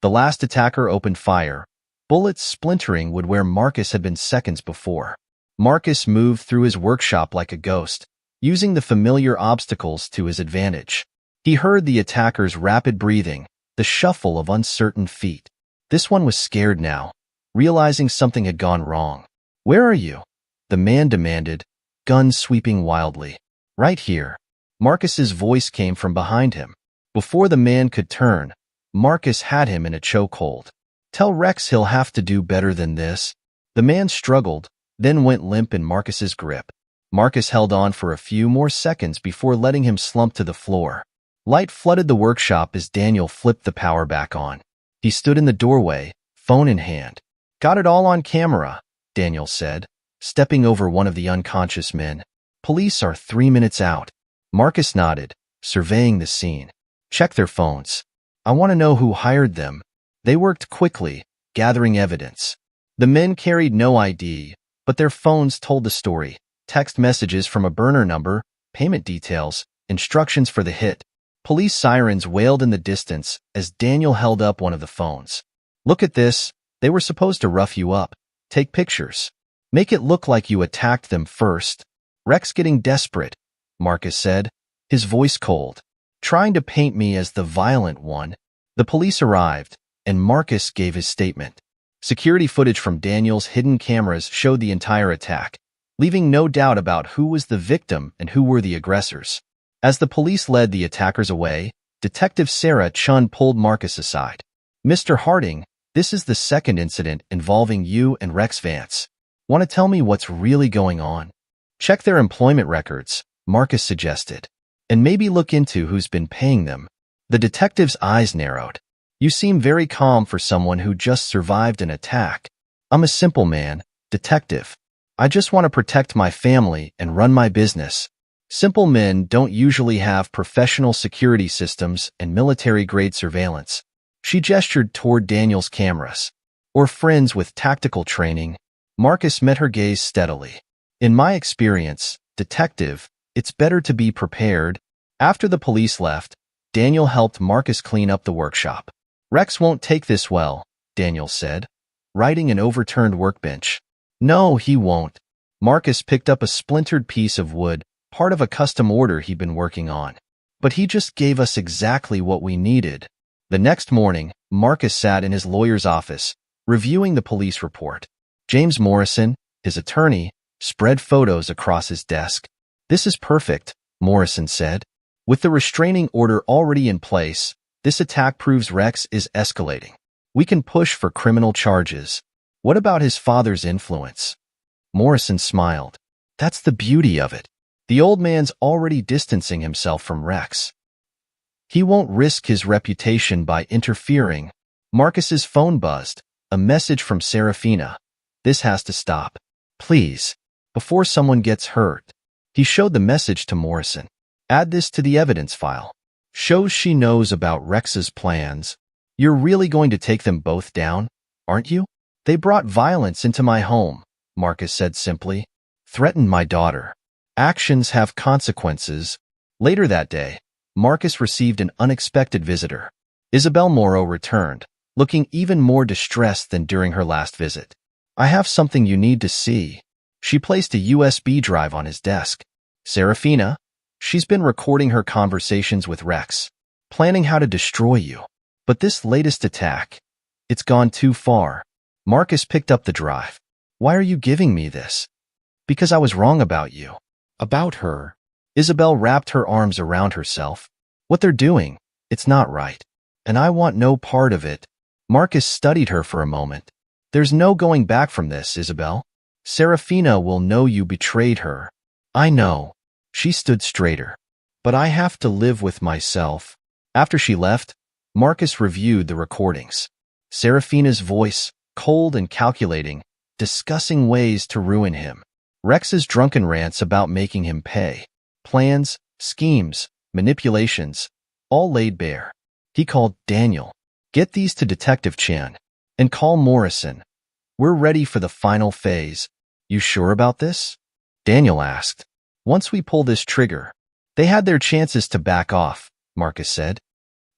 [SPEAKER 1] The last attacker opened fire, bullets splintering wood where Marcus had been seconds before. Marcus moved through his workshop like a ghost, using the familiar obstacles to his advantage. He heard the attacker's rapid breathing, the shuffle of uncertain feet. This one was scared now, realizing something had gone wrong. "Where are you?" the man demanded, gun sweeping wildly. "Right here." Marcus's voice came from behind him. Before the man could turn, Marcus had him in a chokehold. "Tell Rex he'll have to do better than this." The man struggled, then went limp in Marcus's grip. Marcus held on for a few more seconds before letting him slump to the floor. Light flooded the workshop as Daniel flipped the power back on. He stood in the doorway, phone in hand. "Got it all on camera," Daniel said, stepping over one of the unconscious men. "Police are 3 minutes out." Marcus nodded, surveying the scene. "Check their phones. I want to know who hired them." They worked quickly, gathering evidence. The men carried no ID, but their phones told the story. Text messages from a burner number, payment details, instructions for the hit. Police sirens wailed in the distance as Daniel held up one of the phones. "Look at this. They were supposed to rough you up. Take pictures. Make it look like you attacked them first." "Rex getting desperate," Marcus said, his voice cold. "Trying to paint me as the violent one." The police arrived, and Marcus gave his statement. Security footage from Daniel's hidden cameras showed the entire attack, leaving no doubt about who was the victim and who were the aggressors. As the police led the attackers away, Detective Sarah Chun pulled Marcus aside. "Mr. Harding, this is the second incident involving you and Rex Vance. Want to tell me what's really going on?" "Check their employment records," Marcus suggested, "and maybe look into who's been paying them." The detective's eyes narrowed. "You seem very calm for someone who just survived an attack." "I'm a simple man, detective. I just want to protect my family and run my business." Simple men don't usually have professional security systems and military-grade surveillance. She gestured toward Daniel's cameras. "Or friends with tactical training." Marcus met her gaze steadily. "In my experience, detective, it's better to be prepared." After the police left, Daniel helped Marcus clean up the workshop. "Rex won't take this well," Daniel said, righting an overturned workbench. "No, he won't." Marcus picked up a splintered piece of wood, part of a custom order he'd been working on. "But he just gave us exactly what we needed." The next morning, Marcus sat in his lawyer's office, reviewing the police report. James Morrison, his attorney, spread photos across his desk. "This is perfect," Morrison said. "With the restraining order already in place, this attack proves Rex is escalating. We can push for criminal charges." "What about his father's influence?" Morrison smiled. "That's the beauty of it. The old man's already distancing himself from Rex. He won't risk his reputation by interfering." Marcus's phone buzzed, a message from Serafina. "This has to stop. Please, before someone gets hurt." He showed the message to Morrison. "Add this to the evidence file. Shows she knows about Rex's plans." "You're really going to take them both down, aren't you?" "They brought violence into my home," Marcus said simply. "Threatened my daughter. Actions have consequences." Later that day, Marcus received an unexpected visitor. Isabel Morrow returned, looking even more distressed than during her last visit. "I have something you need to see." She placed a USB drive on his desk. "Serafina? She's been recording her conversations with Rex, planning how to destroy you. But this latest attack, it's gone too far." Marcus picked up the drive. "Why are you giving me this?" "Because I was wrong about you." "About her?" Isabel wrapped her arms around herself. "What they're doing, it's not right. And I want no part of it." Marcus studied her for a moment. "There's no going back from this, Isabel. Serafina will know you betrayed her." "I know." She stood straighter. "But I have to live with myself." After she left, Marcus reviewed the recordings. Serafina's voice, cold and calculating, discussing ways to ruin him. Rex's drunken rants about making him pay. Plans, schemes, manipulations, all laid bare. He called Daniel. Get these to Detective Chan. And call Morrison. We're ready for the final phase. You sure about this? Daniel asked. Once we pull this trigger. They had their chances to back off, Marcus said.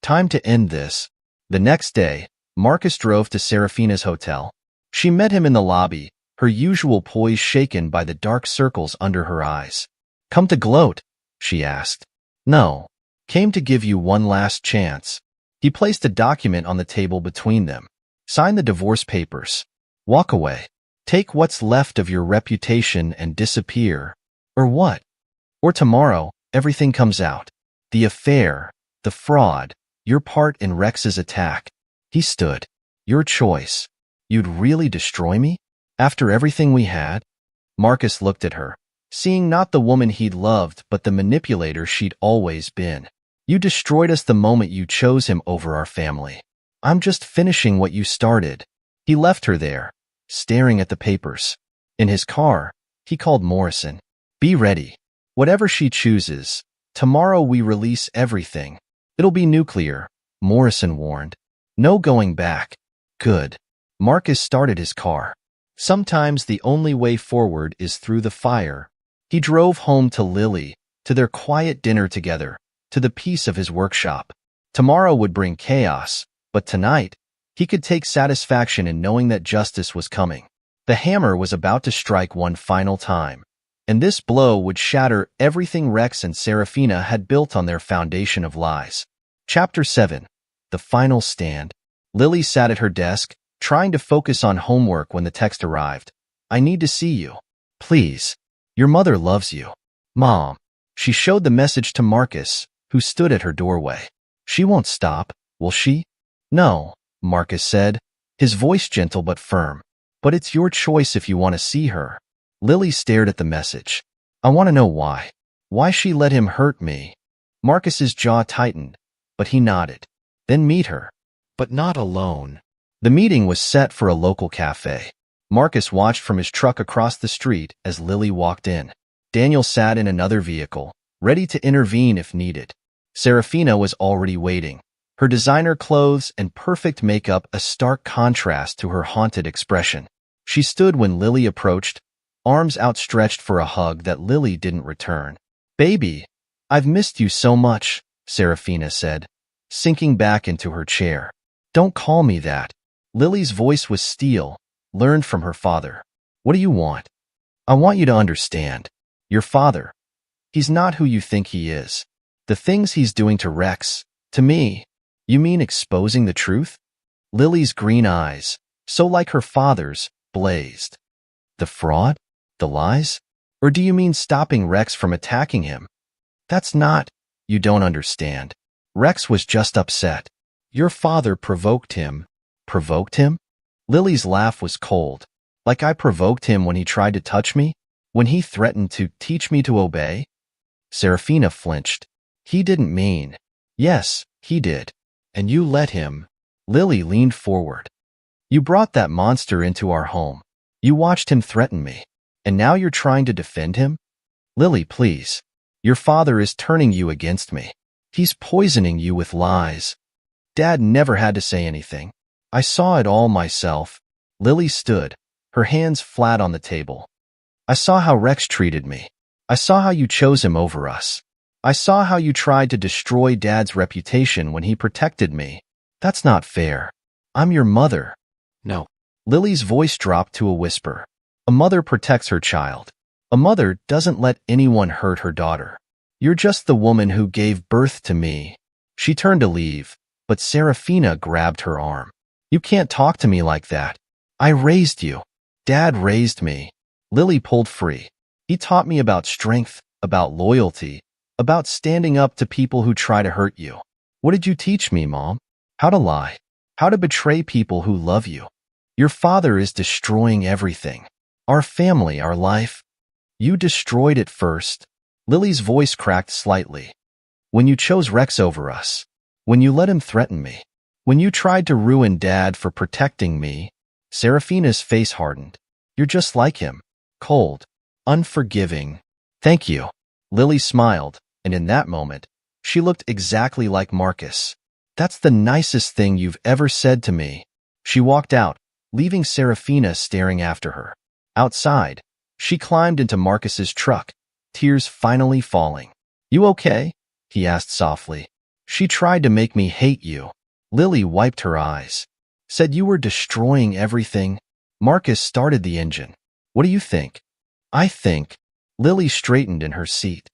[SPEAKER 1] Time to end this. The next day, Marcus drove to Serafina's hotel. She met him in the lobby, her usual poise shaken by the dark circles under her eyes. Come to gloat? She asked. No. Came to give you one last chance. He placed a document on the table between them. Sign the divorce papers. Walk away. Take what's left of your reputation and disappear. Or what? Or tomorrow, everything comes out. The affair, the fraud, your part in Rex's attack. He stood. Your choice. You'd really destroy me? After everything we had? Marcus looked at her, seeing not the woman he'd loved but the manipulator she'd always been. You destroyed us the moment you chose him over our family. I'm just finishing what you started. He left her there, staring at the papers. In his car, he called Morrison. Be ready. Whatever she chooses, tomorrow we release everything. It'll be nuclear, Morrison warned. No going back. Good. Marcus started his car. Sometimes the only way forward is through the fire. He drove home to Lily, to their quiet dinner together, to the peace of his workshop. Tomorrow would bring chaos, but tonight, he could take satisfaction in knowing that justice was coming. The hammer was about to strike one final time, and this blow would shatter everything Rex and Serafina had built on their foundation of lies. Chapter 7. The Final Stand. Lily sat at her desk, trying to focus on homework when the text arrived. I need to see you. Please. Your mother loves you. Mom. She showed the message to Marcus, who stood at her doorway. She won't stop, will she? No, Marcus said, his voice gentle but firm. But it's your choice if you want to see her. Lily stared at the message. I want to know why. Why she let him hurt me. Marcus's jaw tightened, but he nodded. Then meet her. But not alone. The meeting was set for a local cafe. Marcus watched from his truck across the street as Lily walked in. Daniel sat in another vehicle, ready to intervene if needed. Serafina was already waiting, her designer clothes and perfect makeup a stark contrast to her haunted expression. She stood when Lily approached, arms outstretched for a hug that Lily didn't return. Baby, I've missed you so much, Serafina said, sinking back into her chair. Don't call me that. Lily's voice was steel, learned from her father. What do you want? I want you to understand. Your father. He's not who you think he is. The things he's doing to Rex, to me. You mean exposing the truth? Lily's green eyes, so like her father's, blazed. The fraud? The lies? Or do you mean stopping Rex from attacking him? That's not. You don't understand. Rex was just upset. Your father provoked him. Provoked him? Lily's laugh was cold. Like I provoked him when he tried to touch me? When he threatened to teach me to obey? Serafina flinched. He didn't mean. Yes, he did. And you let him. Lily leaned forward. You brought that monster into our home. You watched him threaten me. And now you're trying to defend him? Lily, please. Your father is turning you against me. He's poisoning you with lies. Dad never had to say anything. I saw it all myself. Lily stood, her hands flat on the table. I saw how Rex treated me. I saw how you chose him over us. I saw how you tried to destroy Dad's reputation when he protected me. That's not fair. I'm your mother. No. Lily's voice dropped to a whisper. A mother protects her child. A mother doesn't let anyone hurt her daughter. You're just the woman who gave birth to me. She turned to leave, but Serafina grabbed her arm. You can't talk to me like that. I raised you. Dad raised me. Lily pulled free. He taught me about strength, about loyalty, about standing up to people who try to hurt you. What did you teach me, Mom? How to lie. How to betray people who love you. Your father is destroying everything. Our family, our life. You destroyed it first. Lily's voice cracked slightly. When you chose Rex over us. When you let him threaten me. When you tried to ruin Dad for protecting me. Serafina's face hardened. You're just like him. Cold. Unforgiving. Thank you. Lily smiled, and in that moment, she looked exactly like Marcus. That's the nicest thing you've ever said to me. She walked out, leaving Serafina staring after her. Outside, she climbed into Marcus's truck, tears finally falling. You okay? He asked softly. She tried to make me hate you. Lily wiped her eyes. Said you were destroying everything. Marcus started the engine. What do you think? I think. Lily straightened in her seat.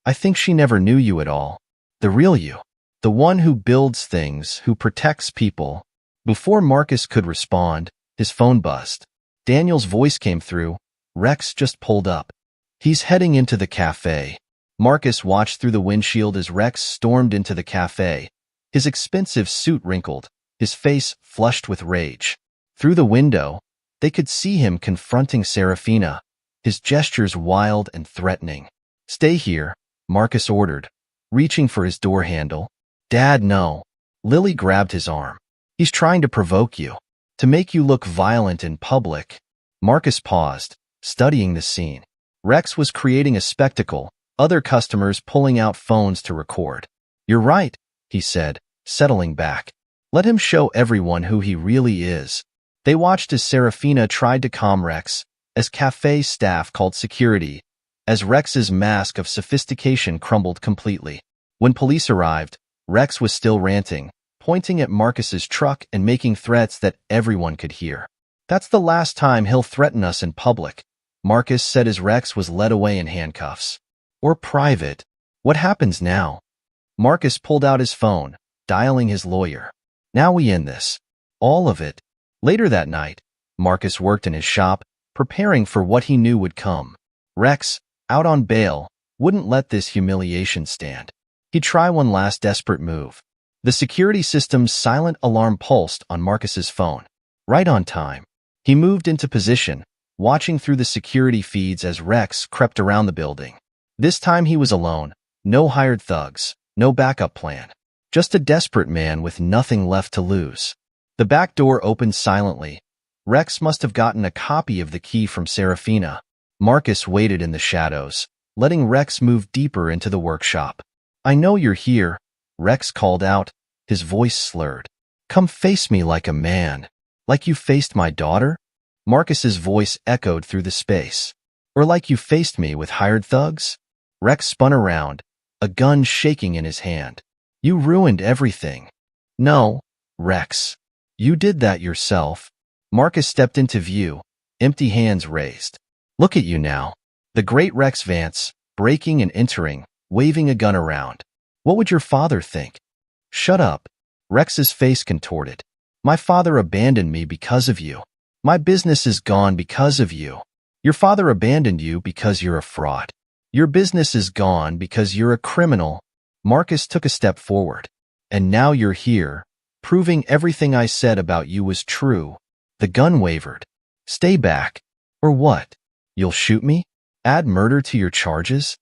[SPEAKER 1] I think she never knew you at all. The real you. The one who builds things, who protects people. Before Marcus could respond, his phone buzzed. Daniel's voice came through. Rex just pulled up. He's heading into the cafe. Marcus watched through the windshield as Rex stormed into the cafe, his expensive suit wrinkled, his face flushed with rage. Through the window, they could see him confronting Serafina, his gestures wild and threatening. Stay here, Marcus ordered, reaching for his door handle. Dad, no. Lily grabbed his arm. He's trying to provoke you, to make you look violent in public. Marcus paused, studying the scene. Rex was creating a spectacle, other customers pulling out phones to record. You're right, he said, settling back. Let him show everyone who he really is. They watched as Serafina tried to calm Rex, as cafe staff called security, as Rex's mask of sophistication crumbled completely. When police arrived, Rex was still ranting, pointing at Marcus's truck and making threats that everyone could hear. That's the last time he'll threaten us in public, Marcus said as Rex was led away in handcuffs. Or private. What happens now? Marcus pulled out his phone, dialing his lawyer. Now we end this. All of it. Later that night, Marcus worked in his shop, preparing for what he knew would come. Rex, out on bail, wouldn't let this humiliation stand. He'd try one last desperate move. The security system's silent alarm pulsed on Marcus's phone. Right on time. He moved into position, watching through the security feeds as Rex crept around the building. This time he was alone, no hired thugs, no backup plan. Just a desperate man with nothing left to lose. The back door opened silently. Rex must have gotten a copy of the key from Serafina. Marcus waited in the shadows, letting Rex move deeper into the workshop. I know you're here, Rex called out, his voice slurred. Come face me like a man. Like you faced my daughter? Marcus's voice echoed through the space. Or like you faced me with hired thugs? Rex spun around, a gun shaking in his hand. You ruined everything. No, Rex. You did that yourself. Marcus stepped into view, empty hands raised. Look at you now. The great Rex Vance, breaking and entering, waving a gun around. What would your father think? Shut up. Rex's face contorted. My father abandoned me because of you. My business is gone because of you. Your father abandoned you because you're a fraud. Your business is gone because you're a criminal. Marcus took a step forward. And now you're here, proving everything I said about you was true. The gun wavered. Stay back. Or what? You'll shoot me? Add murder to your charges?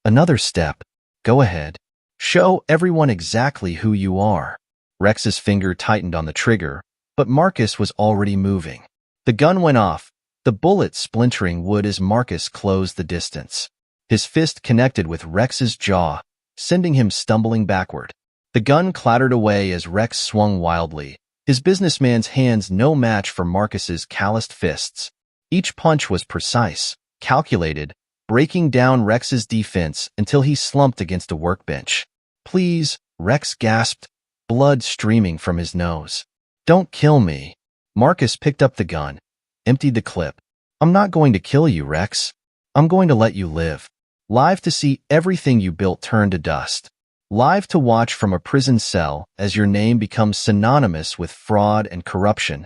[SPEAKER 1] Another step. Go ahead. Show everyone exactly who you are. Rex's finger tightened on the trigger, but Marcus was already moving. The gun went off, the bullet splintering wood as Marcus closed the distance. His fist connected with Rex's jaw, sending him stumbling backward. The gun clattered away as Rex swung wildly, his businessman's hands no match for Marcus's calloused fists. Each punch was precise, calculated, breaking down Rex's defense until he slumped against a workbench. Please, Rex gasped, blood streaming from his nose. Don't kill me. Marcus picked up the gun, emptied the clip. I'm not going to kill you, Rex. I'm going to let you live. Live to see everything you built turn to dust. Live to watch from a prison cell as your name becomes synonymous with fraud and corruption.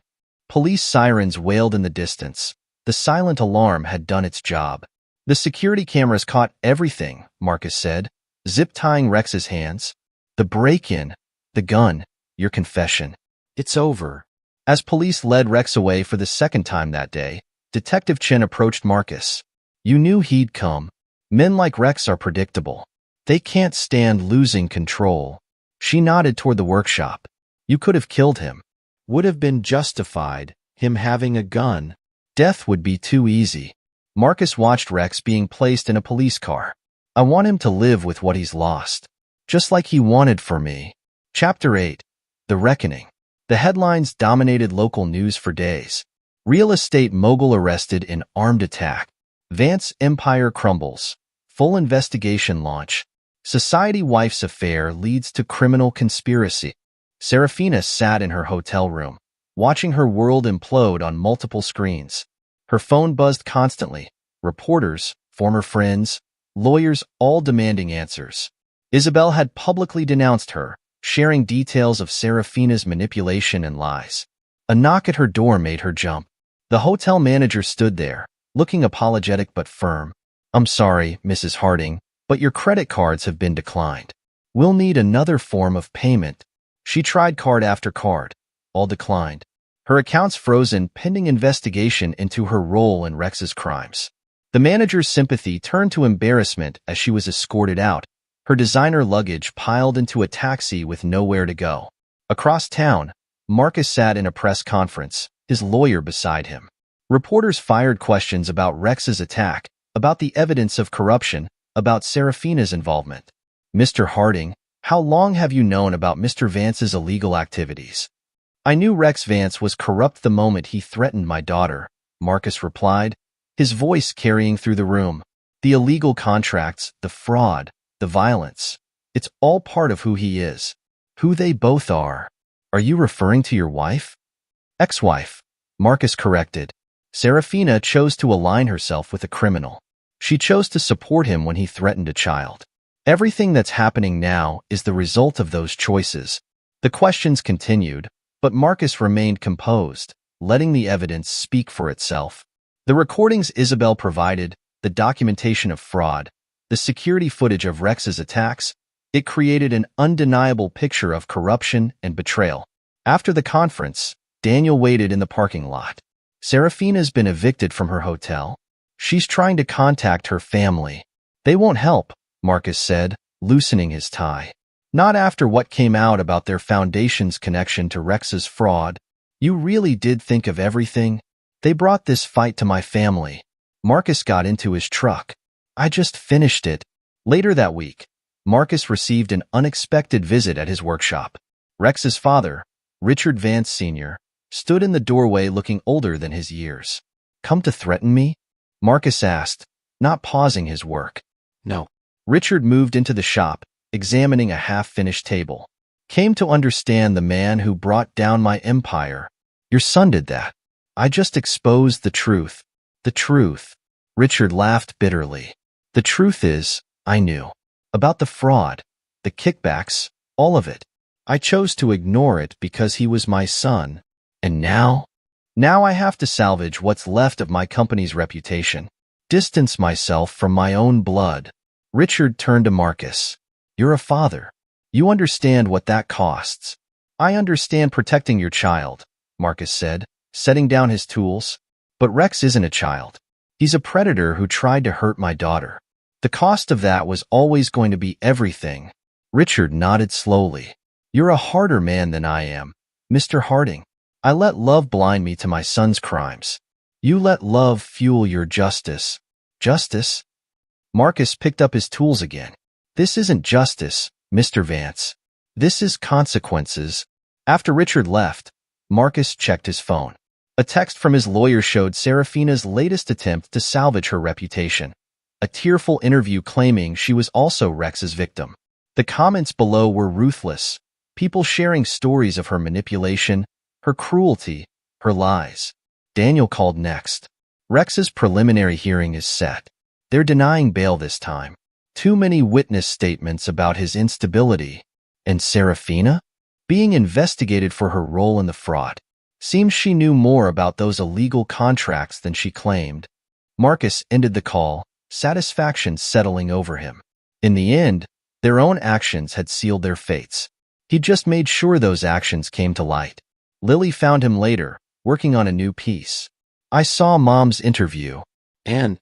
[SPEAKER 1] Police sirens wailed in the distance. The silent alarm had done its job. The security cameras caught everything, Marcus said, zip-tying Rex's hands. The break-in, the gun, your confession. It's over. As police led Rex away for the second time that day, Detective Chen approached Marcus. You knew he'd come. Men like Rex are predictable. They can't stand losing control. She nodded toward the workshop. You could have killed him. Would have been justified, him having a gun. Death would be too easy. Marcus watched Rex being placed in a police car. I want him to live with what he's lost, just like he wanted for me. Chapter 8. The Reckoning. The headlines dominated local news for days. Real estate mogul arrested in armed attack. Vance empire crumbles. Full investigation launch. Society wife's affair leads to criminal conspiracy. Serafina sat in her hotel room, watching her world implode on multiple screens. Her phone buzzed constantly. Reporters, former friends, lawyers all demanding answers. Isabel had publicly denounced her, sharing details of Serafina's manipulation and lies. A knock at her door made her jump. The hotel manager stood there, looking apologetic but firm. "I'm sorry, Mrs. Harding, but your credit cards have been declined. We'll need another form of payment." She tried card after card, all declined. Her accounts frozen pending investigation into her role in Rex's crimes. The manager's sympathy turned to embarrassment as she was escorted out, her designer luggage piled into a taxi with nowhere to go. Across town, Marcus sat in a press conference, his lawyer beside him. Reporters fired questions about Rex's attack, about the evidence of corruption, about Serafina's involvement. "Mr. Harding, how long have you known about Mr. Vance's illegal activities?" "I knew Rex Vance was corrupt the moment he threatened my daughter," Marcus replied, his voice carrying through the room. "The illegal contracts, the fraud, the violence. It's all part of who he is, who they both are." "Are you referring to your wife?" "Ex-wife," Marcus corrected. Serafina chose to align herself with a criminal. She chose to support him when he threatened a child. Everything that's happening now is the result of those choices. The questions continued, but Marcus remained composed, letting the evidence speak for itself. The recordings Isabel provided, the documentation of fraud, the security footage of Rex's attacks, it created an undeniable picture of corruption and betrayal. After the conference, Daniel waited in the parking lot. "Serafina's been evicted from her hotel. She's trying to contact her family." "They won't help," Marcus said, loosening his tie. "Not after what came out about their foundation's connection to Rex's fraud. You really did think of everything? They brought this fight to my family." Marcus got into his truck. "I just finished it." Later that week, Marcus received an unexpected visit at his workshop. Rex's father, Richard Vance Sr., stood in the doorway looking older than his years. "Come to threaten me?" Marcus asked, not pausing his work.
[SPEAKER 2] "No."
[SPEAKER 1] Richard moved into the shop, examining a half-finished table. "Came to understand the man who brought down my empire. Your son did that. I just exposed the truth." "The truth?" Richard laughed bitterly. "The truth is, I knew. About the fraud, the kickbacks, all of it. I chose to ignore it because he was my son. And now? Now I have to salvage what's left of my company's reputation. Distance myself from my own blood." Richard turned to Marcus. "You're a father. You understand what that costs." "I understand protecting your child," Marcus said, setting down his tools. "But Rex isn't a child. He's a predator who tried to hurt my daughter. The cost of that was always going to be everything." Richard nodded slowly. "You're a harder man than I am, Mr. Harding. I let love blind me to my son's crimes. You let love fuel your justice." "Justice?" Marcus picked up his tools again. "This isn't justice, Mr. Vance. This is consequences." After Richard left, Marcus checked his phone. A text from his lawyer showed Serafina's latest attempt to salvage her reputation. A tearful interview claiming she was also Rex's victim. The comments below were ruthless, people sharing stories of her manipulation, her cruelty, her lies. Daniel called next. "Rex's preliminary hearing is set. They're denying bail this time. Too many witness statements about his instability. And Serafina? Being investigated for her role in the fraud. Seems she knew more about those illegal contracts than she claimed." Marcus ended the call, satisfaction settling over him. In the end, their own actions had sealed their fates. He just made sure those actions came to light. Lily found him later, working on a new piece. "I saw Mom's interview.
[SPEAKER 2] "And?"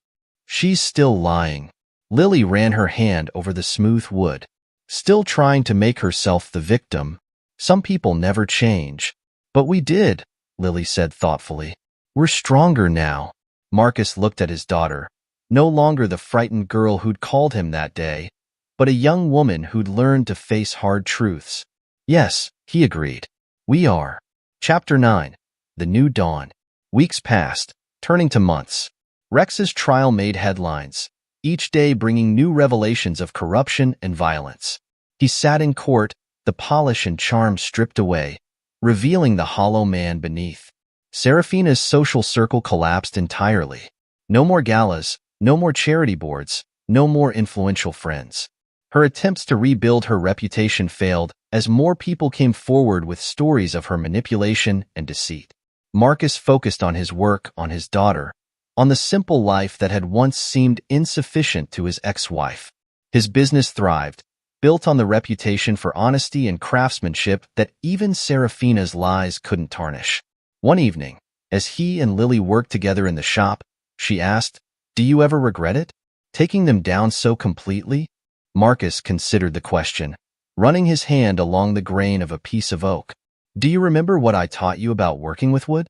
[SPEAKER 1] She's still lying." Lily ran her hand over the smooth wood. "Still trying to make herself the victim. Some people never change." "But we did," Lily said thoughtfully. We're stronger now. Marcus looked at his daughter, no longer the frightened girl who'd called him that day, but a young woman who'd learned to face hard truths. Yes, he agreed. We are. Chapter 9. The New Dawn. Weeks passed, turning to months. Rex's trial made headlines, each day bringing new revelations of corruption and violence. He sat in court, the polish and charm stripped away, revealing the hollow man beneath. Serafina's social circle collapsed entirely. No more galas, no more charity boards, no more influential friends. Her attempts to rebuild her reputation failed as more people came forward with stories of her manipulation and deceit. Marcus focused on his work, on his daughter, on the simple life that had once seemed insufficient to his ex-wife. His business thrived, built on the reputation for honesty and craftsmanship that even Serafina's lies couldn't tarnish. One evening, as he and Lily worked together in the shop, she asked, "Do you ever regret it? Taking them down so completely?" Marcus considered the question, running his hand along the grain of a piece of oak. "Do you remember what I taught you about working with wood?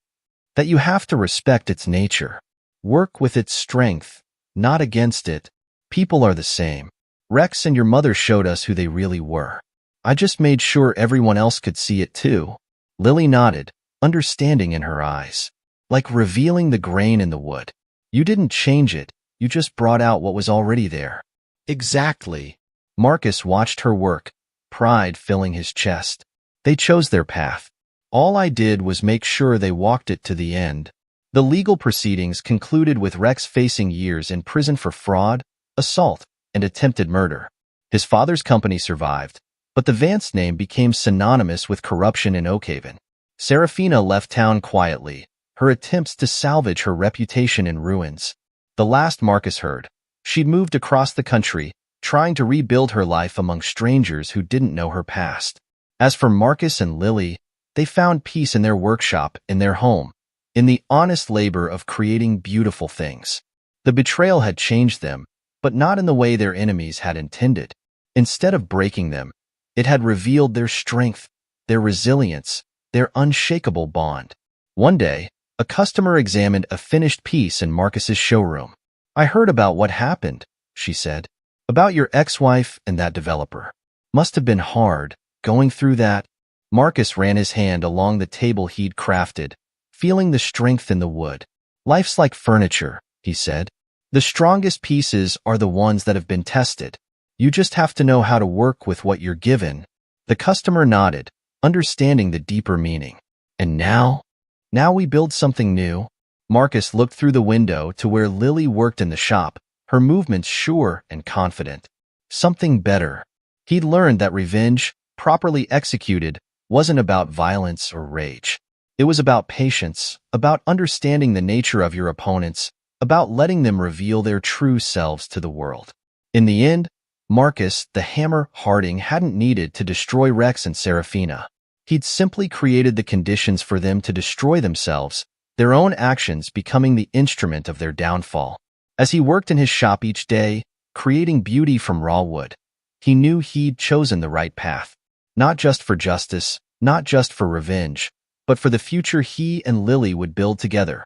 [SPEAKER 1] That you have to respect its nature. Work with its strength, not against it. People are the same. Rex and your mother showed us who they really were. I just made sure everyone else could see it too." Lily nodded, understanding in her eyes. "Like revealing the grain in the wood. You didn't change it, you just brought out what was already there." "Exactly." Marcus watched her work, pride filling his chest. "They chose their path. All I did was make sure they walked it to the end." The legal proceedings concluded with Rex facing years in prison for fraud, assault, and attempted murder. His father's company survived, but the Vance name became synonymous with corruption in Oakhaven. Serafina left town quietly, her attempts to salvage her reputation in ruins. The last Marcus heard, she'd moved across the country, trying to rebuild her life among strangers who didn't know her past. As for Marcus and Lily, they found peace in their workshop, in their home, in the honest labor of creating beautiful things. The betrayal had changed them, but not in the way their enemies had intended. Instead of breaking them, it had revealed their strength, their resilience, their unshakable bond. One day, a customer examined a finished piece in Marcus's showroom. "I heard about what happened," she said. "About your ex-wife and that developer. Must have been hard, going through that." Marcus ran his hand along the table he'd crafted, feeling the strength in the wood. "Life's like furniture," he said. "The strongest pieces are the ones that have been tested. You just have to know how to work with what you're given." The customer nodded, understanding the deeper meaning. "And now? Now we build something new?" Marcus looked through the window to where Lily worked in the shop, her movements sure and confident. Something better. He'd learned that revenge, properly executed, wasn't about violence or rage. It was about patience, about understanding the nature of your opponents, about letting them reveal their true selves to the world. In the end, Marcus, the hammer Harding, hadn't needed to destroy Rex and Serafina. He'd simply created the conditions for them to destroy themselves, their own actions becoming the instrument of their downfall. As he worked in his shop each day, creating beauty from raw wood, he knew he'd chosen the right path. Not just for justice, not just for revenge, but for the future he and Lily would build together.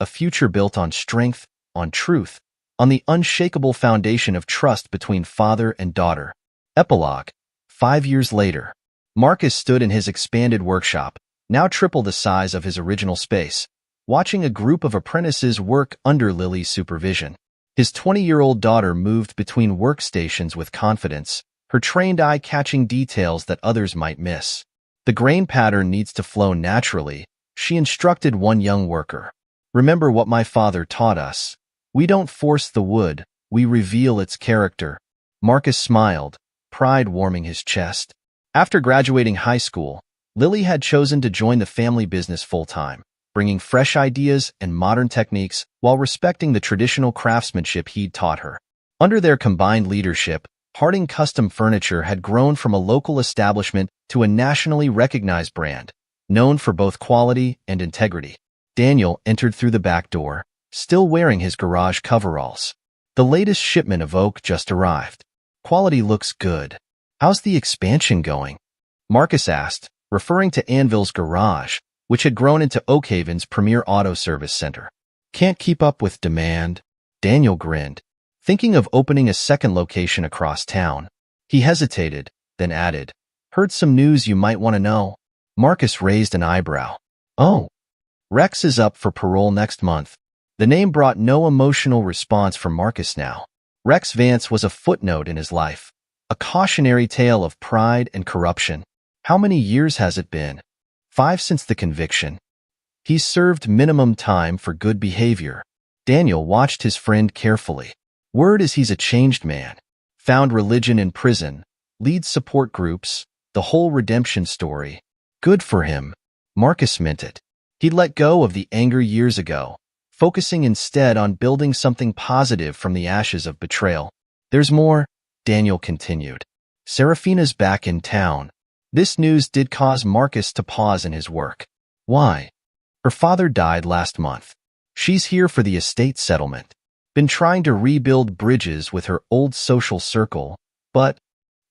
[SPEAKER 1] A future built on strength, on truth, on the unshakable foundation of trust between father and daughter. Epilogue. 5 years later, Marcus stood in his expanded workshop, now triple the size of his original space, watching a group of apprentices work under Lily's supervision. His 20-year-old daughter moved between workstations with confidence, her trained eye catching details that others might miss. "The grain pattern needs to flow naturally," she instructed one young worker. "Remember what my father taught us. We don't force the wood, we reveal its character." Marcus smiled, pride warming his chest. After graduating high school, Lily had chosen to join the family business full-time, bringing fresh ideas and modern techniques while respecting the traditional craftsmanship he'd taught her. Under their combined leadership, Harding Custom Furniture had grown from a local establishment to a nationally recognized brand, known for both quality and integrity. Daniel entered through the back door, still wearing his garage coveralls. "The latest shipment of oak just arrived. Quality looks good. How's the expansion going?" Marcus asked, referring to Anvil's garage, which had grown into Oakhaven's premier auto service center. Can't keep up with demand, Daniel grinned, thinking of opening a second location across town. He hesitated, then added, "Heard some news you might want to know." Marcus raised an eyebrow. "Oh, Rex is up for parole next month." The name brought no emotional response from Marcus now. Rex Vance was a footnote in his life, a cautionary tale of pride and corruption. How many years has it been? 5 since the conviction. He's served minimum time for good behavior. Daniel watched his friend carefully. Word is he's a changed man. Found religion in prison, leads support groups, the whole redemption story. Good for him. Marcus meant it. He'd let go of the anger years ago, focusing instead on building something positive from the ashes of betrayal. There's more, Daniel continued. Serafina's back in town. This news did cause Marcus to pause in his work. Why? Her father died last month. She's here for the estate settlement. Been trying to rebuild bridges with her old social circle, but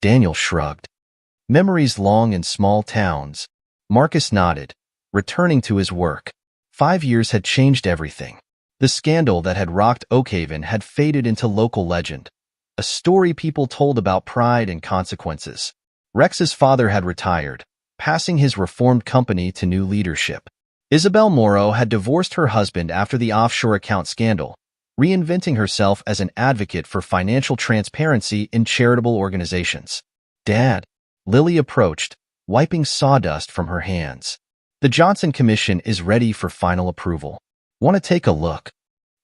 [SPEAKER 1] Daniel shrugged. Memories long in small towns. Marcus nodded, returning to his work. 5 years had changed everything. The scandal that had rocked Oakhaven had faded into local legend, a story people told about pride and consequences. Rex's father had retired, passing his reformed company to new leadership. Isabel Morrow had divorced her husband after the offshore account scandal, reinventing herself as an advocate for financial transparency in charitable organizations. Dad, Lily approached, wiping sawdust from her hands. The Johnson Commission is ready for final approval. Want to take a look?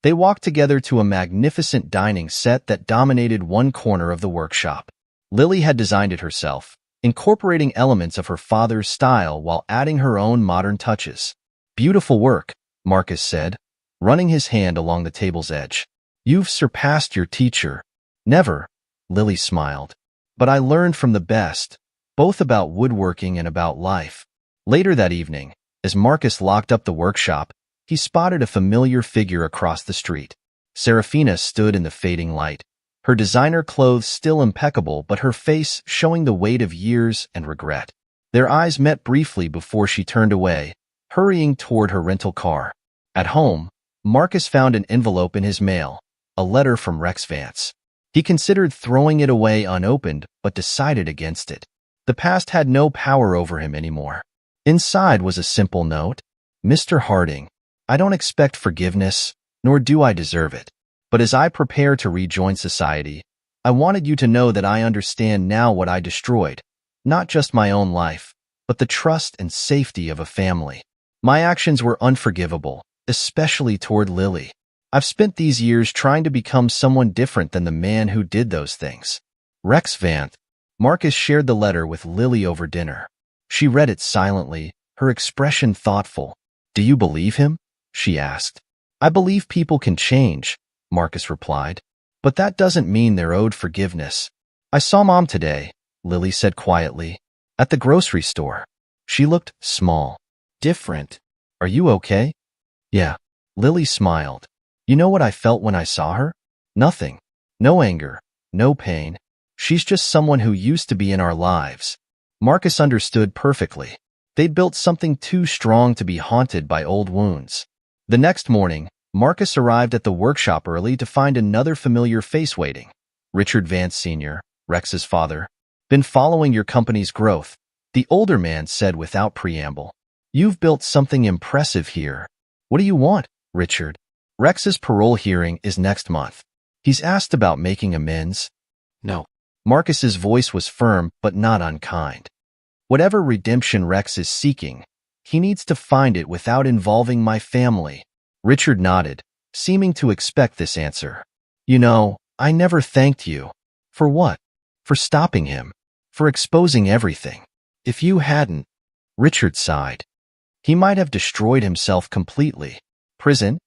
[SPEAKER 1] They walked together to a magnificent dining set that dominated one corner of the workshop. Lily had designed it herself, incorporating elements of her father's style while adding her own modern touches. Beautiful work, Marcus said, running his hand along the table's edge. You've surpassed your teacher. Never, Lily smiled. But I learned from the best, both about woodworking and about life. Later that evening, as Marcus locked up the workshop, he spotted a familiar figure across the street. Serafina stood in the fading light, her designer clothes still impeccable but her face showing the weight of years and regret. Their eyes met briefly before she turned away, hurrying toward her rental car. At home, Marcus found an envelope in his mail, a letter from Rex Vance. He considered throwing it away unopened but decided against it. The past had no power over him anymore. Inside was a simple note. Mr. Harding, I don't expect forgiveness, nor do I deserve it. But as I prepare to rejoin society, I wanted you to know that I understand now what I destroyed, not just my own life, but the trust and safety of a family. My actions were unforgivable, especially toward Lily. I've spent these years trying to become someone different than the man who did those things. Rex Vance. Marcus shared the letter with Lily over dinner. She read it silently, her expression thoughtful. Do you believe him? She asked. I believe people can change, Marcus replied. But that doesn't mean they're owed forgiveness. I saw Mom today, Lily said quietly, at the grocery store. She looked small, different. Are you okay? Yeah, Lily smiled. You know what I felt when I saw her? Nothing. No anger, no pain. She's just someone who used to be in our lives. Marcus understood perfectly. They'd built something too strong to be haunted by old wounds. The next morning, Marcus arrived at the workshop early to find another familiar face waiting. Richard Vance Sr., Rex's father. Been following your company's growth, the older man said without preamble. You've built something impressive here. What do you want, Richard? Rex's parole hearing is next month. He's asked about making amends. No. Marcus's voice was firm but not unkind. Whatever redemption Rex is seeking, he needs to find it without involving my family. Richard nodded, seeming to expect this answer. You know, I never thanked you. For what? For stopping him. For exposing everything. If you hadn't, Richard sighed. He might have destroyed himself completely. Prison?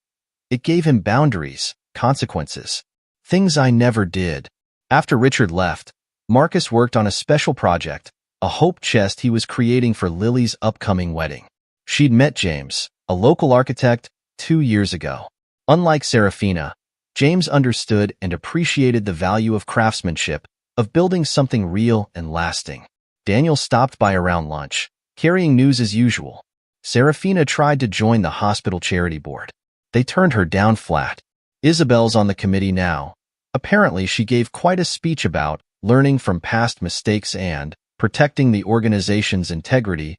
[SPEAKER 1] It gave him boundaries, consequences. Things I never did. After Richard left, Marcus worked on a special project, a hope chest he was creating for Lily's upcoming wedding. She'd met James, a local architect, 2 years ago. Unlike Serafina, James understood and appreciated the value of craftsmanship, of building something real and lasting. Daniel stopped by around lunch, carrying news as usual. Serafina tried to join the hospital charity board. They turned her down flat. Isabel's on the committee now. Apparently, she gave quite a speech about learning from past mistakes and protecting the organization's integrity.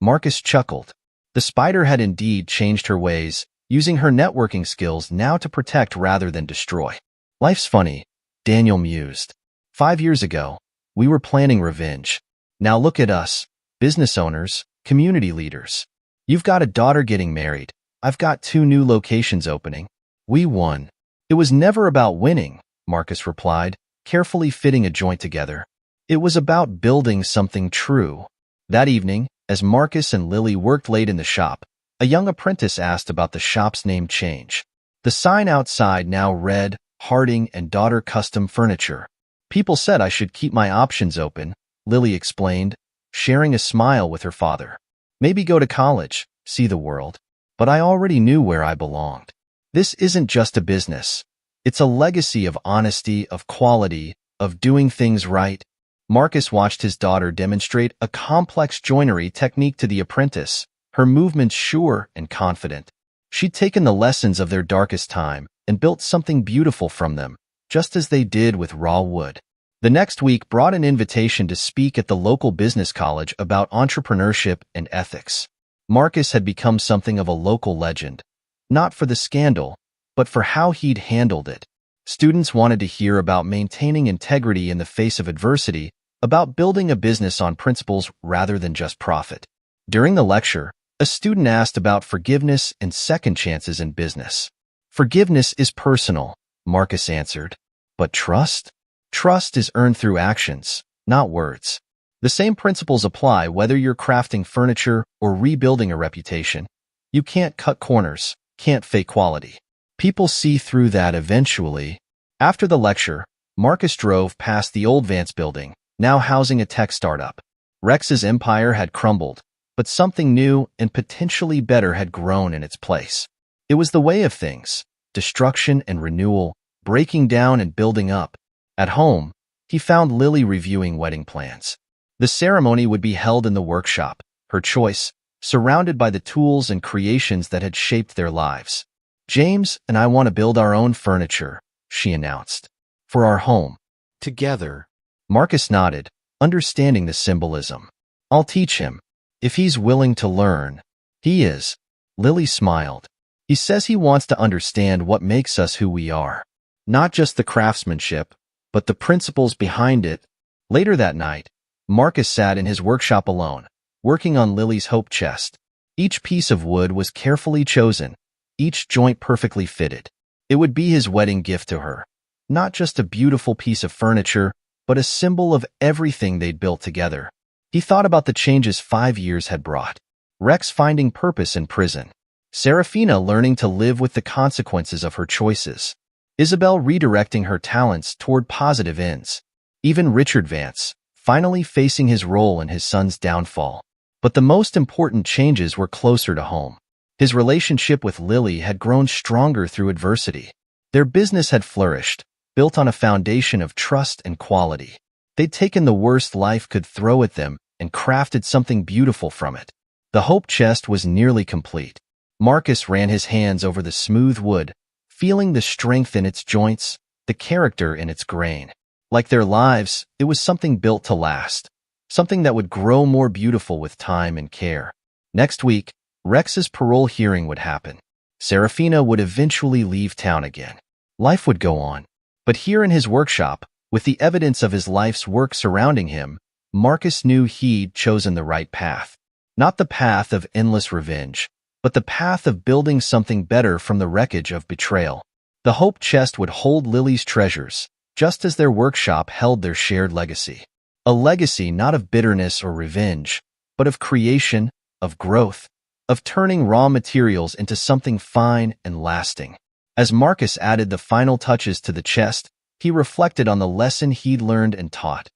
[SPEAKER 1] Marcus chuckled. The spider had indeed changed her ways, using her networking skills now to protect rather than destroy. Life's funny, Daniel mused. 5 years ago, we were planning revenge. Now look at us, business owners, community leaders. You've got a daughter getting married. I've got 2 new locations opening. We won. It was never about winning, Marcus replied, carefully fitting a joint together. It was about building something true. That evening, as Marcus and Lily worked late in the shop, a young apprentice asked about the shop's name change. The sign outside now read, Harding and Daughter Custom Furniture. People said I should keep my options open, Lily explained, sharing a smile with her father. Maybe go to college, see the world. But I already knew where I belonged. This isn't just a business. It's a legacy of honesty, of quality, of doing things right. Marcus watched his daughter demonstrate a complex joinery technique to the apprentice, her movements sure and confident. She'd taken the lessons of their darkest time and built something beautiful from them, just as they did with raw wood. The next week brought an invitation to speak at the local business college about entrepreneurship and ethics. Marcus had become something of a local legend, not for the scandal, but for how he'd handled it. Students wanted to hear about maintaining integrity in the face of adversity, about building a business on principles rather than just profit. During the lecture, a student asked about forgiveness and second chances in business. Forgiveness is personal, Marcus answered. But trust? Trust is earned through actions, not words. The same principles apply whether you're crafting furniture or rebuilding a reputation. You can't cut corners, can't fake quality. People see through that eventually. After the lecture, Marcus drove past the old Vance building, now housing a tech startup. Rex's empire had crumbled, but something new and potentially better had grown in its place. It was the way of things, destruction and renewal, breaking down and building up. At home, he found Lily reviewing wedding plans. The ceremony would be held in the workshop, her choice, surrounded by the tools and creations that had shaped their lives. James and I want to build our own furniture, she announced. For our home. Together. Marcus nodded, understanding the symbolism. I'll teach him. If he's willing to learn. He is. Lily smiled. He says he wants to understand what makes us who we are. Not just the craftsmanship, but the principles behind it. Later that night, Marcus sat in his workshop alone, working on Lily's hope chest. Each piece of wood was carefully chosen, each joint perfectly fitted. It would be his wedding gift to her. Not just a beautiful piece of furniture, but a symbol of everything they'd built together. He thought about the changes 5 years had brought. Rex finding purpose in prison. Serafina learning to live with the consequences of her choices. Isabel redirecting her talents toward positive ends. Even Richard Vance, finally facing his role in his son's downfall. But the most important changes were closer to home. His relationship with Lily had grown stronger through adversity. Their business had flourished, built on a foundation of trust and quality. They'd taken the worst life could throw at them and crafted something beautiful from it. The hope chest was nearly complete. Marcus ran his hands over the smooth wood, feeling the strength in its joints, the character in its grain. Like their lives, it was something built to last, something that would grow more beautiful with time and care. Next week, Rex's parole hearing would happen. Serafina would eventually leave town again. Life would go on. But here in his workshop, with the evidence of his life's work surrounding him, Marcus knew he'd chosen the right path. Not the path of endless revenge, but the path of building something better from the wreckage of betrayal. The hope chest would hold Lily's treasures, just as their workshop held their shared legacy. A legacy not of bitterness or revenge, but of creation, of growth, of turning raw materials into something fine and lasting. As Marcus added the final touches to the chest, he reflected on the lesson he'd learned and taught.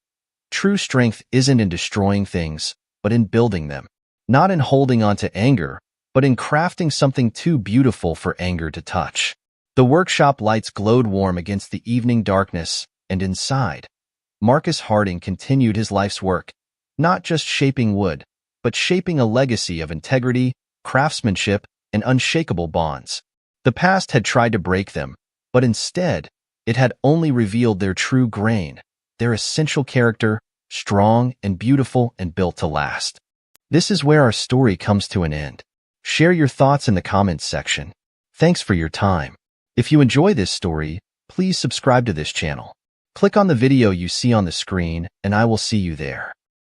[SPEAKER 1] True strength isn't in destroying things, but in building them. Not in holding on to anger, but in crafting something too beautiful for anger to touch. The workshop lights glowed warm against the evening darkness, and inside, Marcus Harding continued his life's work, not just shaping wood, but shaping a legacy of integrity, craftsmanship, and unshakable bonds. The past had tried to break them, but instead, it had only revealed their true grain, their essential character, strong and beautiful and built to last. This is where our story comes to an end. Share your thoughts in the comments section. Thanks for your time. If you enjoy this story, please subscribe to this channel. Click on the video you see on the screen, and I will see you there.